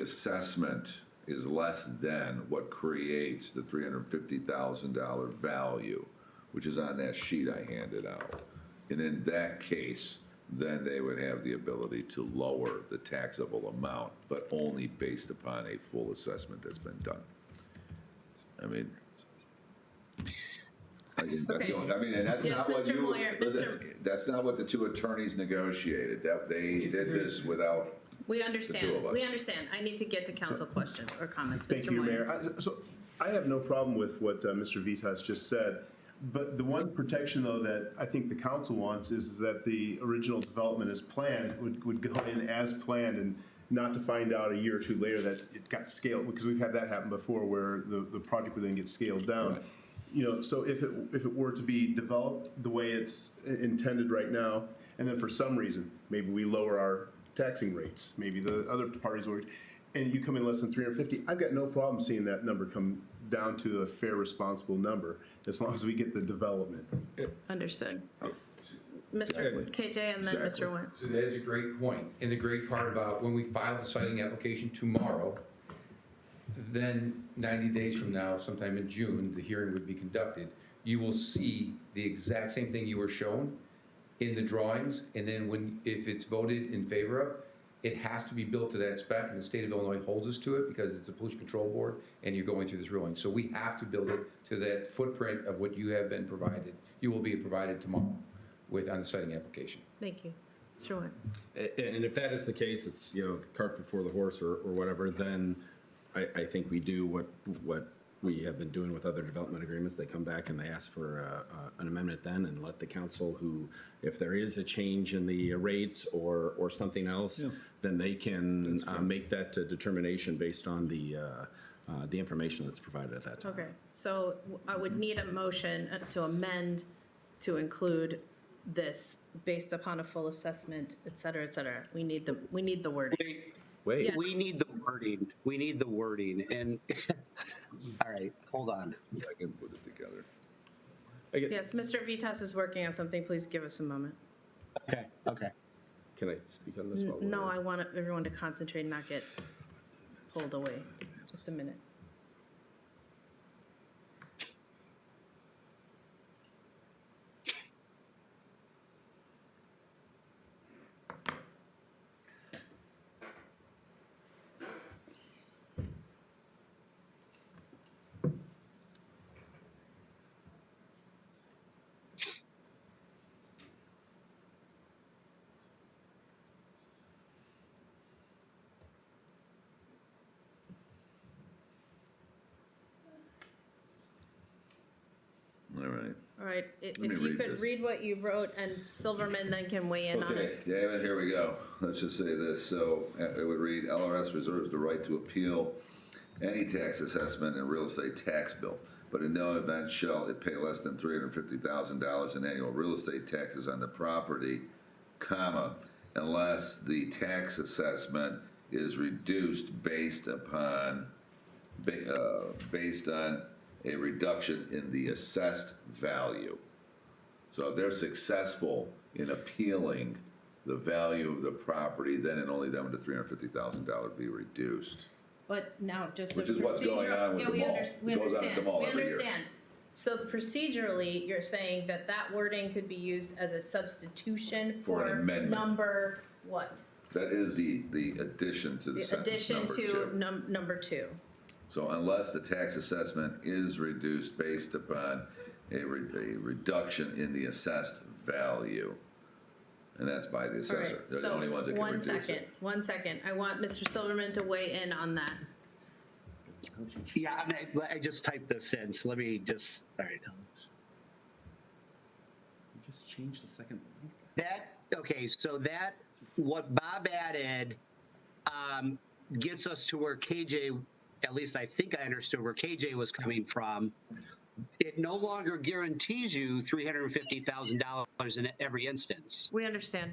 assessment is less than what creates the $350,000 value, which is on that sheet I handed out, and in that case, then they would have the ability to lower the taxable amount, but only based upon a full assessment that's been done. I mean, I think that's the only, I mean, and that's
Yes,
not what
Mr.
you,
Moyer,
that's not what the 2 attorneys negotiated. That they did this without.
We
The two
understand,
of us.
we understand. I need to get to council questions or comments.
Thank
Mr.
you,
Moyer.
Mayor. So I have no problem with what Mr. Vitas just said, but the one protection, though, that I think the council wants is that the original development as planned would go in as planned and not to find out a year or 2 later that it got scaled, because we've had that happen before where the project would then get scaled down.
Right.
You know, so if it were to be developed the way it's intended right now, and then for some reason, maybe we lower our taxing rates, maybe the other parties will, and you come in less than 350, I've got no problem seeing that number come down to a fair, responsible number, as long as we get the development.
Understood. Mr. KJ and then
Exactly.
Mr. Nguyen.
So that is a great point. And the great part about when we file the citing application tomorrow, then 90 days from now, sometime in June, the hearing would be conducted. You will see the exact same thing you were shown in the drawings, and then if it's voted in favor of, it has to be built to that spec, and the state of Illinois holds us to it because it's a pollution control board, and you're going through this ruling. So we have to build it to that footprint of what you have been provided. You will be provided tomorrow on the citing application.
Thank you. Mr. Nguyen.
And if that is the case, it's, you know, the cart before the horse or whatever, then I think we do what we have been doing with other development agreements. They come back and they ask for an amendment then, and let the council who, if there is a change in the rates or something else, then they can make that determination based on the information that's provided at that time.
Okay, so I would need a motion to amend to include this based upon a full assessment, et cetera, et cetera. We need the word.
Wait.
Yes.
We need the wording. We need the wording. And, all right, hold on.
I can put it together.
Yes, Mr. Vitas is working on something. Please give us a moment.
Okay.
Can I speak on this? while
No,
we're-
I want everyone to concentrate and not get pulled away. Just a minute.
All right.
All right, if
me
you
read
could
this.
read what you wrote, and Silverman then can weigh in on
Okay,
it.
David, here we go. Let's just say this. So it would read, LRS reserves the right to appeal any tax assessment and real estate tax bill, but in no event shall it pay less than $350,000 in annual real estate taxes on the property, comma, unless the tax assessment is reduced based on a reduction in the assessed value. So if they're successful in appealing the value of the property, then and only then would the $350,000 be reduced.
But now, just a
Which is what's going on with
yeah,
the
we
mall.
we
It goes on at the mall
we
every year.
understand. So procedurally, you're saying that that wording could be used as a substitution
For an
for
amendment.
number what?
That is the addition to the
The
sentence
addition
number
to
two.
number 2.
So unless the tax assessment is reduced based upon a reduction in the assessed value. and that's by the
All right,
assessor. They're the
so
only ones that can reduce it.
one second. I want Mr. Silverman to weigh in on that.
Yeah, I just typed this in, so let me just, all right.
Just change the second.
Okay, so what Bob added gets us to where KJ, at least I think I understood where KJ was coming from. It no longer guarantees you $350,000 in every instance.
We understand.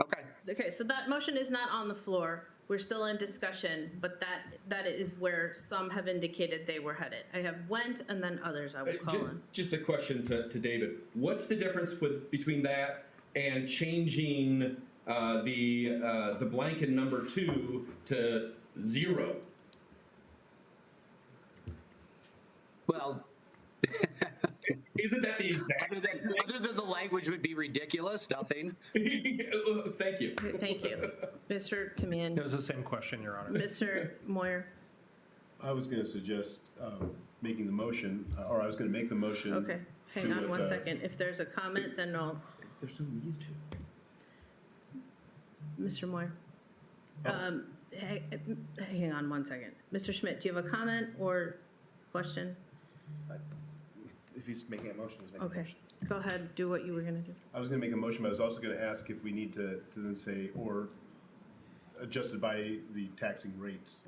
Okay.
Okay, so that motion is not on the floor. We're still in discussion, but that is where some have indicated they were headed. I have went and then others I will call on.
Just a question to David. What's the difference between that and changing the blank in number 2 to 0?
Well,
Isn't that the exact same
other than the language would be ridiculous, nothing.
thing? Thank you.
Thank you. Mr. Timian,
It was the same question, Your Honor.
Mr. Moyer.
I was going to suggest making the motion, or I was going to make the motion.
Okay, hang
to
on
what,
one second. If there's a comment, then I'll,
There's no need to.
Mr. Moyer. Hang on one second. Mr. Schmidt, do you have a comment or question?
If he's making a motion, he's making a
Okay,
motion.
go ahead, do what you were gonna do.
I was going to make a motion, but I was also going to ask if we need to then say, or adjusted by the taxing rates.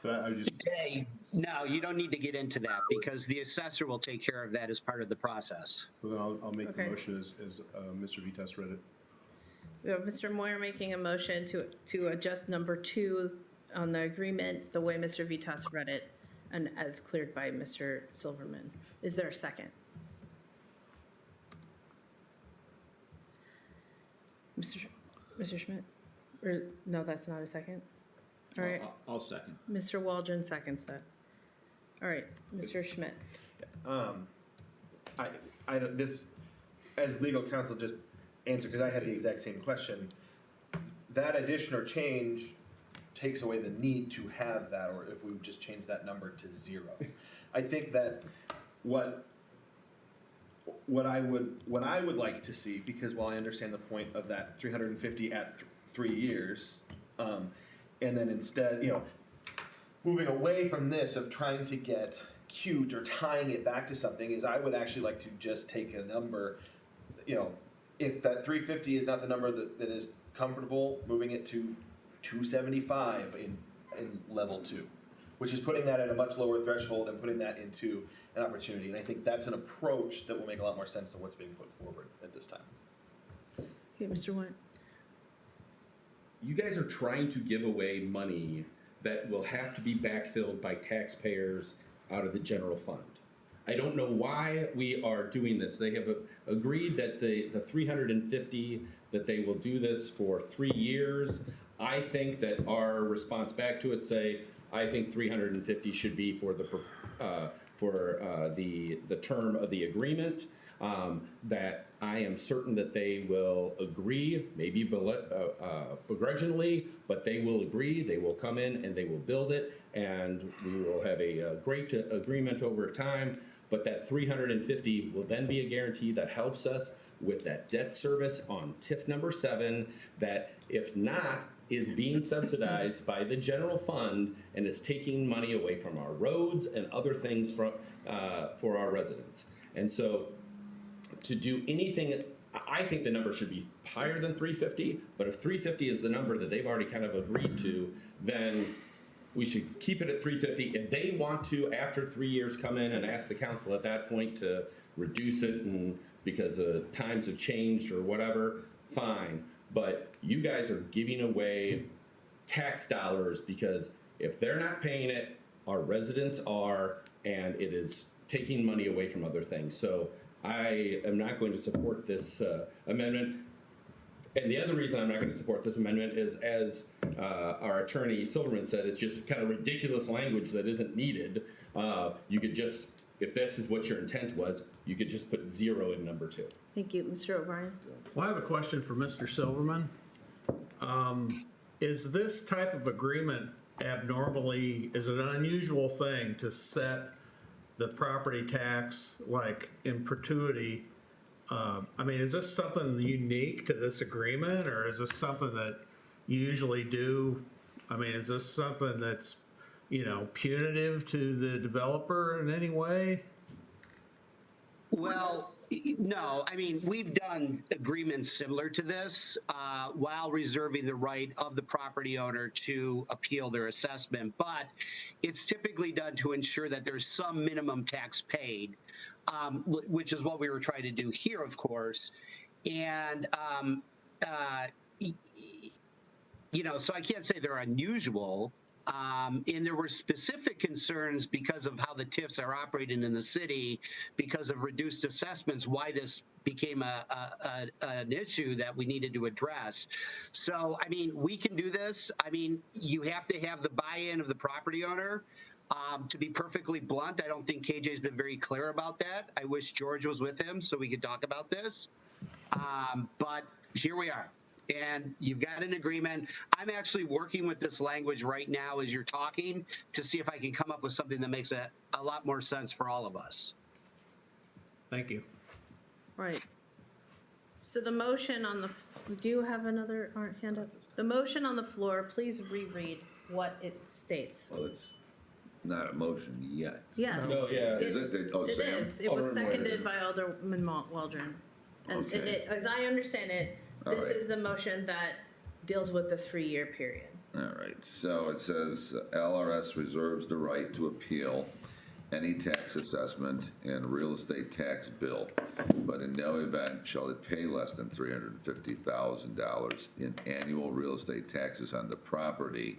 But I just,
Okay, no, you don't need to get into that because the assessor will take care of that as part of the process.
well, then I'll make the
Okay.
motion as Mr. Vitas read it.
We have Mr. Moyer making a motion to adjust number 2 on the agreement, the way Mr. Vitas read it, and as cleared by Mr. Silverman. Is there a second? Mr. Schmidt? Or, no, that's not a second? All right,
I'll second.
Mr. Waldron seconds that. All right, Mr. Schmidt.
I don't, this, as legal counsel just answered, because I had the exact same question. That addition or change takes away the need to have that, or if we would just change that number to 0. I think that what I would like to see, because while I understand the point of that 350 at 3 years, and then instead, moving away from this of trying to get cute or tying it back to something, is I would actually like to just take a number, if that 350 is not the number that is comfortable, moving it to 275 in level 2, which is putting that at a much lower threshold and putting that into an opportunity. And I think that's an approach that will make a lot more sense than what's being put forward at this time.
Okay, Mr. White.
You guys are trying to give away money that will have to be backfilled by taxpayers out of the general fund. I don't know why we are doing this. They have agreed that the 350, that they will do this for 3 years. I think that our response back to it say, I think 350 should be for the term of the agreement. That I am certain that they will agree, maybe begrudgingly, but they will agree, they will come in and they will build it, and we will have a great agreement over time. But that 350 will then be a guarantee that helps us with that debt service on TIF number 7, that if not, is being subsidized by the general fund and is taking money away from our roads and other things for our residents. And so to do anything, I think the number should be higher than 350, but if 350 is the number that they've already kind of agreed to, then we should keep it at 350. If they want to, after 3 years, come in and ask the council at that point to reduce it and because times have changed or whatever, fine. But you guys are giving away tax dollars because if they're not paying it, our residents are, and it is taking money away from other things. So I am not going to support this amendment. And the other reason I'm not going to support this amendment is, as our attorney Silverman said, it's just kind of ridiculous language that isn't needed. You could just, if this is what your intent was, you could just put 0 in number 2.
Thank you. Mr. O'Brien?
Well, I have a question for Mr. Silverman. Is this type of agreement is it an unusual thing to set the property tax like in perpetuity I mean, is this something unique to this agreement, or is this something that you usually do? I mean, is this something that's, punitive to the developer in any way?
Well, no, I mean, we've done agreements similar to this while reserving the right of the property owner to appeal their assessment, but it's typically done to ensure that there's some minimum tax paid, which is what we were trying to do here, of course. And, so I can't say they're unusual. And there were specific concerns because of how the TIFs are operating in the city, because of reduced assessments, why this became an issue that we needed to address. So, I mean, we can do this. I mean, you have to have the buy-in of the property owner. To be perfectly blunt, I don't think KJ's been very clear about that. I wish George was with him so we could talk about this. But here we are. And you've got an agreement. I'm actually working with this language right now as you're talking to see if I can come up with something that makes a lot more sense for all of us.
Thank you.
Right. So the motion on the, do you have another hand up? The motion on the floor, please reread what it states.
Well, it's not a motion yet.
Yes.
No, yeah.
Is it? Oh,
It
Sam?
is. It was
Alderman
seconded by Alderman Waldron. And
Okay.
it, as I understand it,
All
this
right.
is the motion that deals with the 3-year period.
All right, so it says LRS reserves the right to appeal any tax assessment and real estate tax bill, but in no event shall it pay less than $350,000 in annual real estate taxes on the property.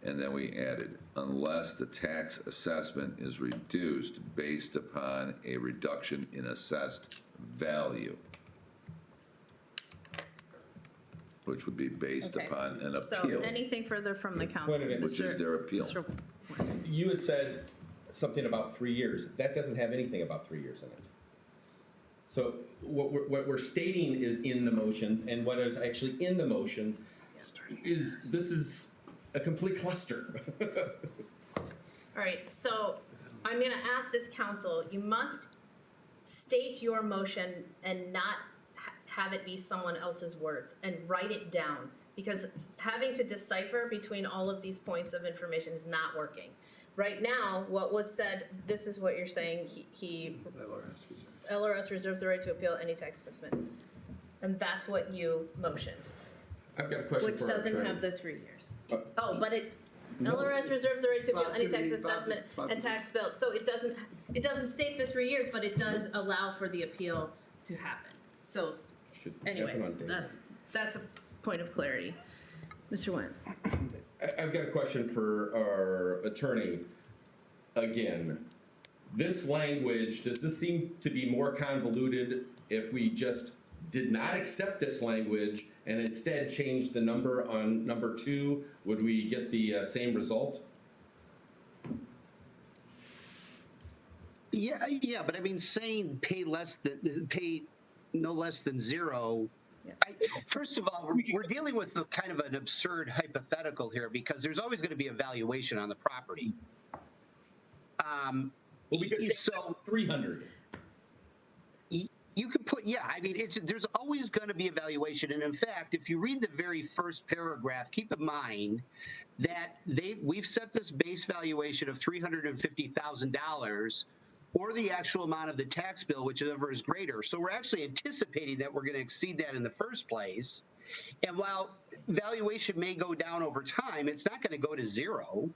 And then we added, unless the tax assessment is reduced based upon a reduction in assessed value, which would be based
Okay.
upon an
So
appeal,
anything further from the council?
Wait a minute.
which is
Mr.
their appeal.
Mr.
You had said something about 3 years. That doesn't have anything about 3 years in it. So what we're stating is in the motions, and what is actually in the motions is, this is a complete cluster.
All right, so I'm gonna ask this council, you must state your motion and not have it be someone else's words, and write it down, because having to decipher between all of these points of information is not working. Right now, what was said, this is what you're saying, LRS reserves the right to appeal any tax assessment. And that's what you motioned,
I've got a question
which
for our
doesn't
attorney.
have the 3 years. Oh, but it, LRS reserves the right to appeal any tax assessment and tax bill. So it doesn't state the 3 years, but it does allow for the appeal to happen. So
Should
anyway,
happen on day one.
that's a point of clarity. Mr. Nguyen.
I've got a question for our attorney. Again, this language, does this seem to be more convoluted if we just did not accept this language and instead change the number on number 2? Would we get the same result?
Yeah, but I mean, saying pay no less than zero. First of all, we're dealing with kind of an absurd hypothetical here, because there's always going to be a valuation on the property.
Well, we could say
So
300.
you can put, I mean, there's always going to be a valuation. And in fact, if you read the very first paragraph, keep in mind that we've set this base valuation of $350,000 or the actual amount of the tax bill, whichever is greater. So we're actually anticipating that we're going to exceed that in the first place. And while valuation may go down over time, it's not going to go to zero.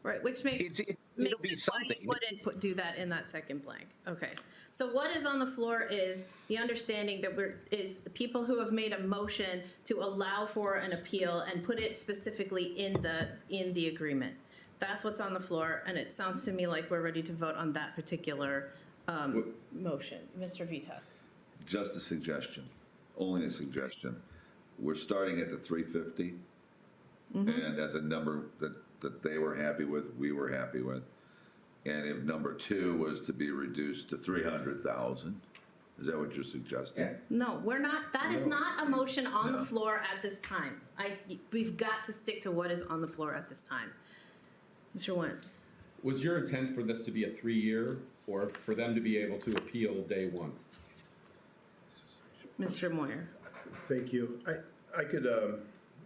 Right, which makes
It'll be
it why
something.
you wouldn't do that in that second blank. Okay. So what is on the floor is the understanding that is people who have made a motion to allow for an appeal and put it specifically in the agreement. That's what's on the floor, and it sounds to me like we're ready to vote on that particular motion. Mr. Vitas.
Just a suggestion, only a suggestion. We're starting at the 350, and that's a number that they were happy with, we were happy with. And if number 2 was to be reduced to 300,000, is that what you're suggesting?
No, we're not. That is not a motion on the floor at this time. We've got to stick to what is on the floor at this time. Mr. Nguyen.
Was your intent for this to be a 3-year, or for them to be able to appeal day one?
Mr. Moyer.
Thank you. I could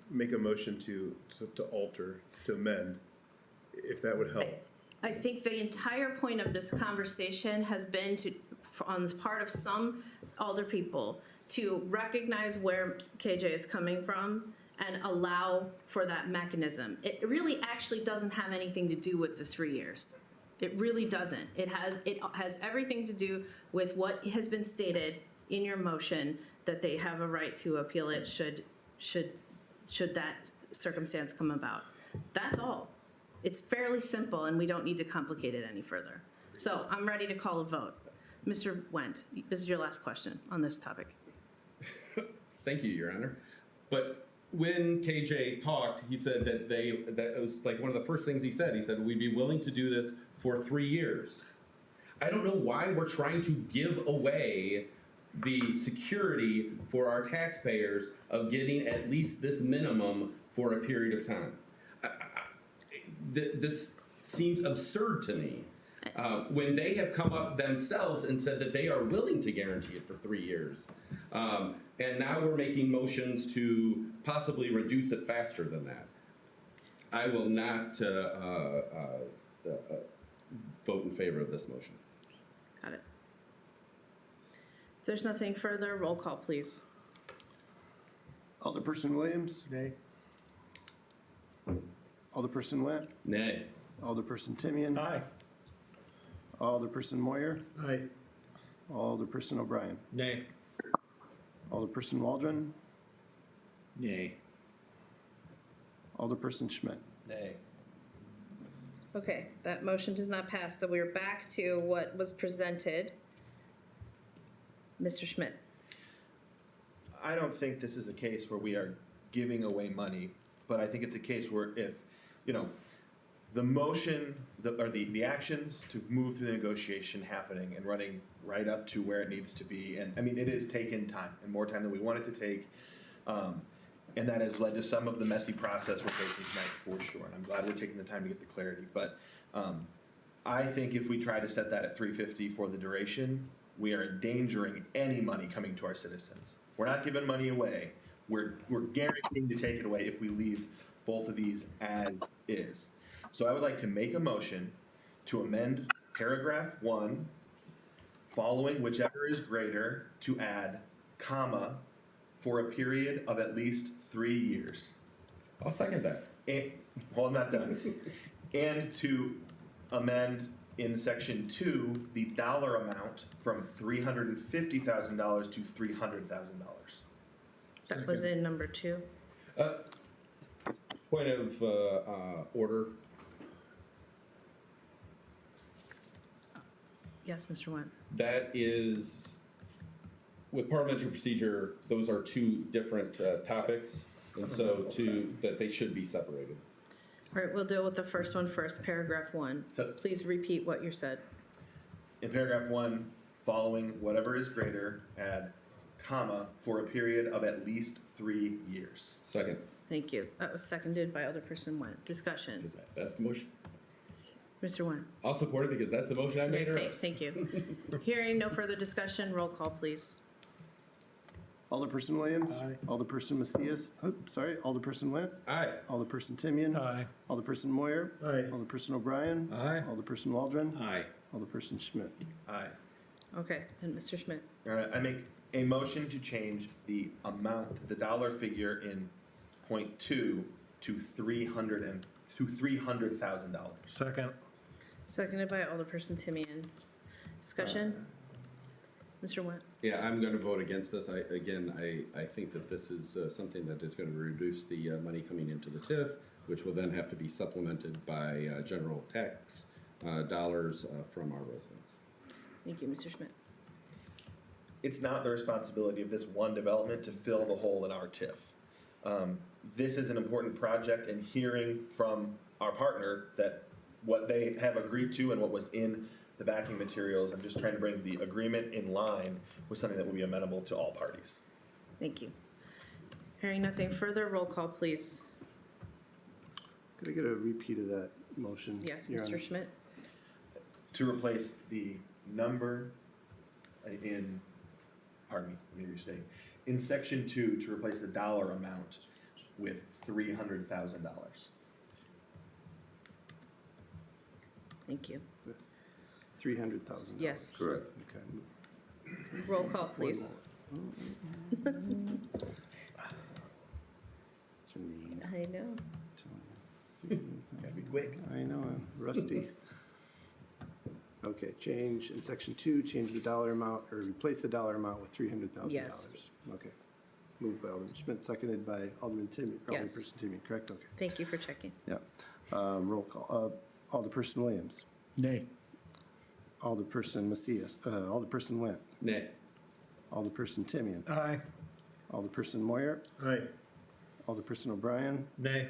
make a motion to alter, to amend, if that would help.
I think the entire point of this conversation has been to, on the part of some alder people, to recognize where KJ is coming from and allow for that mechanism. It really actually doesn't have anything to do with the 3 years. It really doesn't. It has everything to do with what has been stated in your motion, that they have a right to appeal it should that circumstance come about. That's all. It's fairly simple, and we don't need to complicate it any further. So I'm ready to call a vote. Mr. Wendt, this is your last question on this topic.
Thank you, Your Honor. But when KJ talked, he said that that was like one of the first things he said. He said, we'd be willing to do this for 3 years. I don't know why we're trying to give away the security for our taxpayers of getting at least this minimum for a period of time. This seems absurd to me. When they have come up themselves and said that they are willing to guarantee it for 3 years. And now we're making motions to possibly reduce it faster than that. I will not vote in favor of this motion.
Got it. If there's nothing further, roll call, please.
Alderperson Williams? Nay. Alderperson Went?
Nay.
Alderperson Timian?
Aye.
Alderperson Moyer?
Aye.
Alderperson O'Brien?
Nay.
Alderperson Waldron?
Nay.
Alderperson Schmidt?
Nay.
Okay, that motion does not pass, so we're back to what was presented. Mr. Schmidt.
I don't think this is a case where we are giving away money, but I think it's a case where if, the motion, the actions to move through the negotiation happening and running right up to where it needs to be, and I mean, it has taken time, and more time than we want it to take, and that has led to some of the messy process we're facing tonight, for sure, and I'm glad we're taking the time to get the clarity, but I think if we try to set that at $350 for the duration, we are endangering any money coming to our citizens. We're not giving money away. We're guaranteeing to take it away if we leave both of these as is. So I would like to make a motion to amend paragraph 1, following whichever is greater, to add comma for a period of at least 3 years.
I'll second that.
Well, I'm not done. And to amend in section 2, the dollar amount from $350,000 to $300,000.
That was in number 2.
Point of order.
Yes, Mr. Wendt.
That is, with parliamentary procedure, those are 2 different topics, and so that they should be separated.
All right, we'll deal with the first one first, paragraph 1. Please repeat what you said.
In paragraph 1, following whatever is greater, add comma for a period of at least 3 years.
Second.
Thank you. That was seconded by Alderperson Wendt. Discussion.
That's the motion.
Mr. Wendt.
I'll support it because that's the motion I made her.
Okay, thank you. Hearing no further discussion, roll call, please.
Alderperson Williams?
Aye.
Alderperson Macias? Alderperson Went?
Aye.
Alderperson Timian?
Aye.
Alderperson Moyer?
Aye.
Alderperson O'Brien?
Aye.
Alderperson Waldron?
Aye.
Alderperson Schmidt?
Aye.
Okay, and Mr. Schmidt.
All right, I make a motion to change the amount, the dollar figure in point 2 to $300,000.
Second.
Seconded by Alderperson Timian. Discussion? Mr. Wendt.
Yeah, I'm going to vote against this. I think that this is something that is going to reduce the money coming into the TIF, which will then have to be supplemented by general tax dollars from our residents.
Thank you, Mr. Schmidt.
It's not the responsibility of this one development to fill the hole in our TIF. This is an important project, and hearing from our partner that what they have agreed to and what was in the backing materials, I'm just trying to bring the agreement in line with something that will be amenable to all parties.
Thank you. Hearing nothing further, roll call, please.
Could I get a repeat of that motion?
Yes,
Your Honor?
Mr. Schmidt.
To replace the number in, pardon me, let me restate, in section 2 to replace the dollar amount with $300,000.
Thank you.
$300,000.
Yes.
Correct.
Okay.
Roll call, please.
Janine,
I know.
Gotta be quick.
I know, I'm rusty. Okay, change in section 2, change the dollar amount, or replace the dollar amount with $300,000.
Yes.
Okay. Moved by Alderman Schmidt, seconded by Alderman Timmy,
Yes.
Alderperson Timmy, correct? Okay.
Thank you for checking.
Yeah. Roll call. Alderperson Williams.
Nay.
Alderperson Macias. Alderperson Went.
Nay.
Alderperson Timian.
Aye.
Alderperson Moyer.
Aye.
Alderperson O'Brien.
Nay.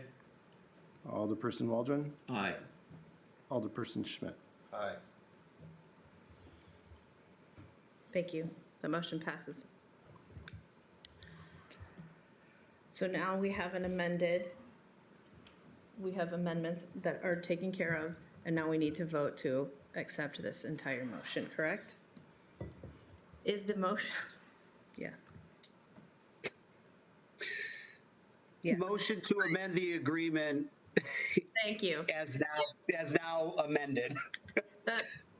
Alderperson Waldron.
Aye.
Alderperson Schmidt.
Aye.
Thank you. The motion passes. So now we have we have amendments that are taken care of, and now we need to vote to accept this entire motion, correct? Is the motion, yeah. Yeah,
Motion to amend the agreement
thank you.
as now amended.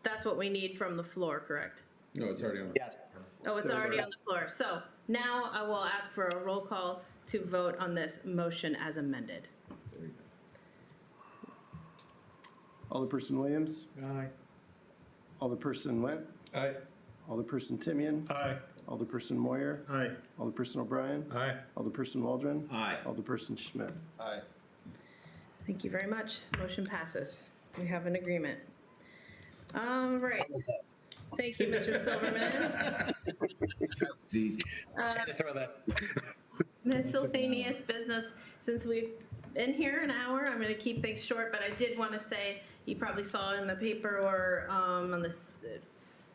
That's what we need from the floor, correct?
No, it's already on.
Yes.
Oh, it's already on the floor. So now I will ask for a roll call to vote on this motion as amended.
There you go.
Alderperson Williams.
Aye.
Alderperson Went.
Aye.
Alderperson Timian.
Aye.
Alderperson Moyer.
Aye.
Alderperson O'Brien.
Aye.
Alderperson Waldron.
Aye.
Alderperson Schmidt.
Aye.
Thank you very much. Motion passes. We have an agreement. All right. Thank you, Mr. Silverman.
It's easy.
Had to throw that.
Miscellaneous business. Since we've been here an hour, I'm going to keep things short, but I did want to say, you probably saw in the paper or on this,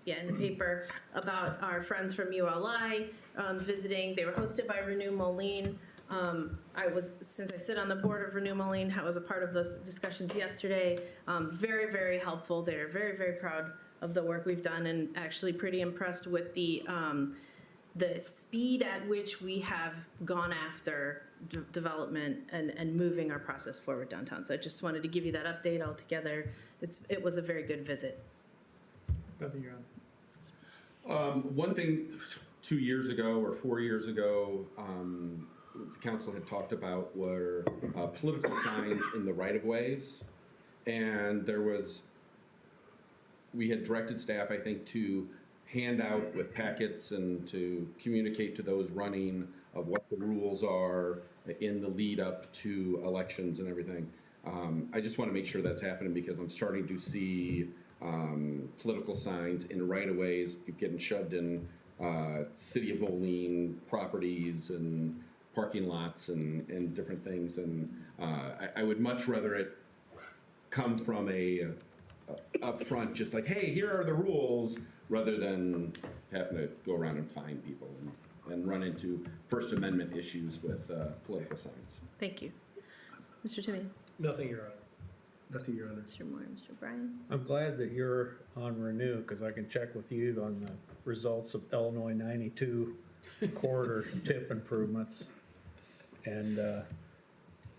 in the paper about our friends from ULI visiting. They were hosted by Renew Moline. Since I sit on the board of Renew Moline, I was a part of those discussions yesterday. Very, very helpful. They're very, very proud of the work we've done, and actually pretty impressed with the speed at which we have gone after development and moving our process forward downtown. So I just wanted to give you that update altogether. It was a very good visit.
Nothing, Your Honor.
One thing, 2 years ago or 4 years ago, the council had talked about were political signs in the right-of-ways. And we had directed staff, I think, to hand out with packets and to communicate to those running of what the rules are in the lead up to elections and everything. I just want to make sure that's happening because I'm starting to see political signs in right-of-ways getting shoved in City of Moline properties and parking lots and different things. And I would much rather it come from up front, just like, hey, here are the rules, rather than having to go around and find people and run into First Amendment issues with political signs.
Thank you. Mr. Timmy,
Nothing, Your Honor.
Nothing, Your Honor.
Mr. Moore, Mr. Bryan.
I'm glad that you're on Renew, because I can check with you on the results of Illinois 92 corridor TIF improvements. And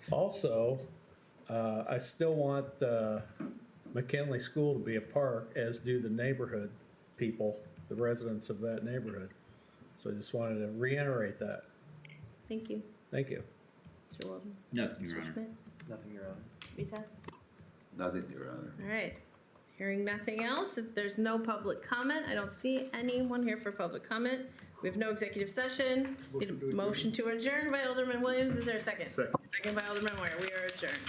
also, I still want McKinley School to be a park, as do the neighborhood people, the residents of that neighborhood. So I just wanted to reiterate that.
Thank you.
Thank you.
Mr. Waldron.
Nothing, Your
Mr.
Honor.
Schmidt.
Nothing, Your Honor.
Vitas.
Nothing, Your Honor.
All right. Hearing nothing else, if there's no public comment, I don't see anyone here for public comment. We have no executive session. Motion to adjourn by Alderman Williams. Is there a second?
Second.
Second by Alderman Moyer. We are adjourned.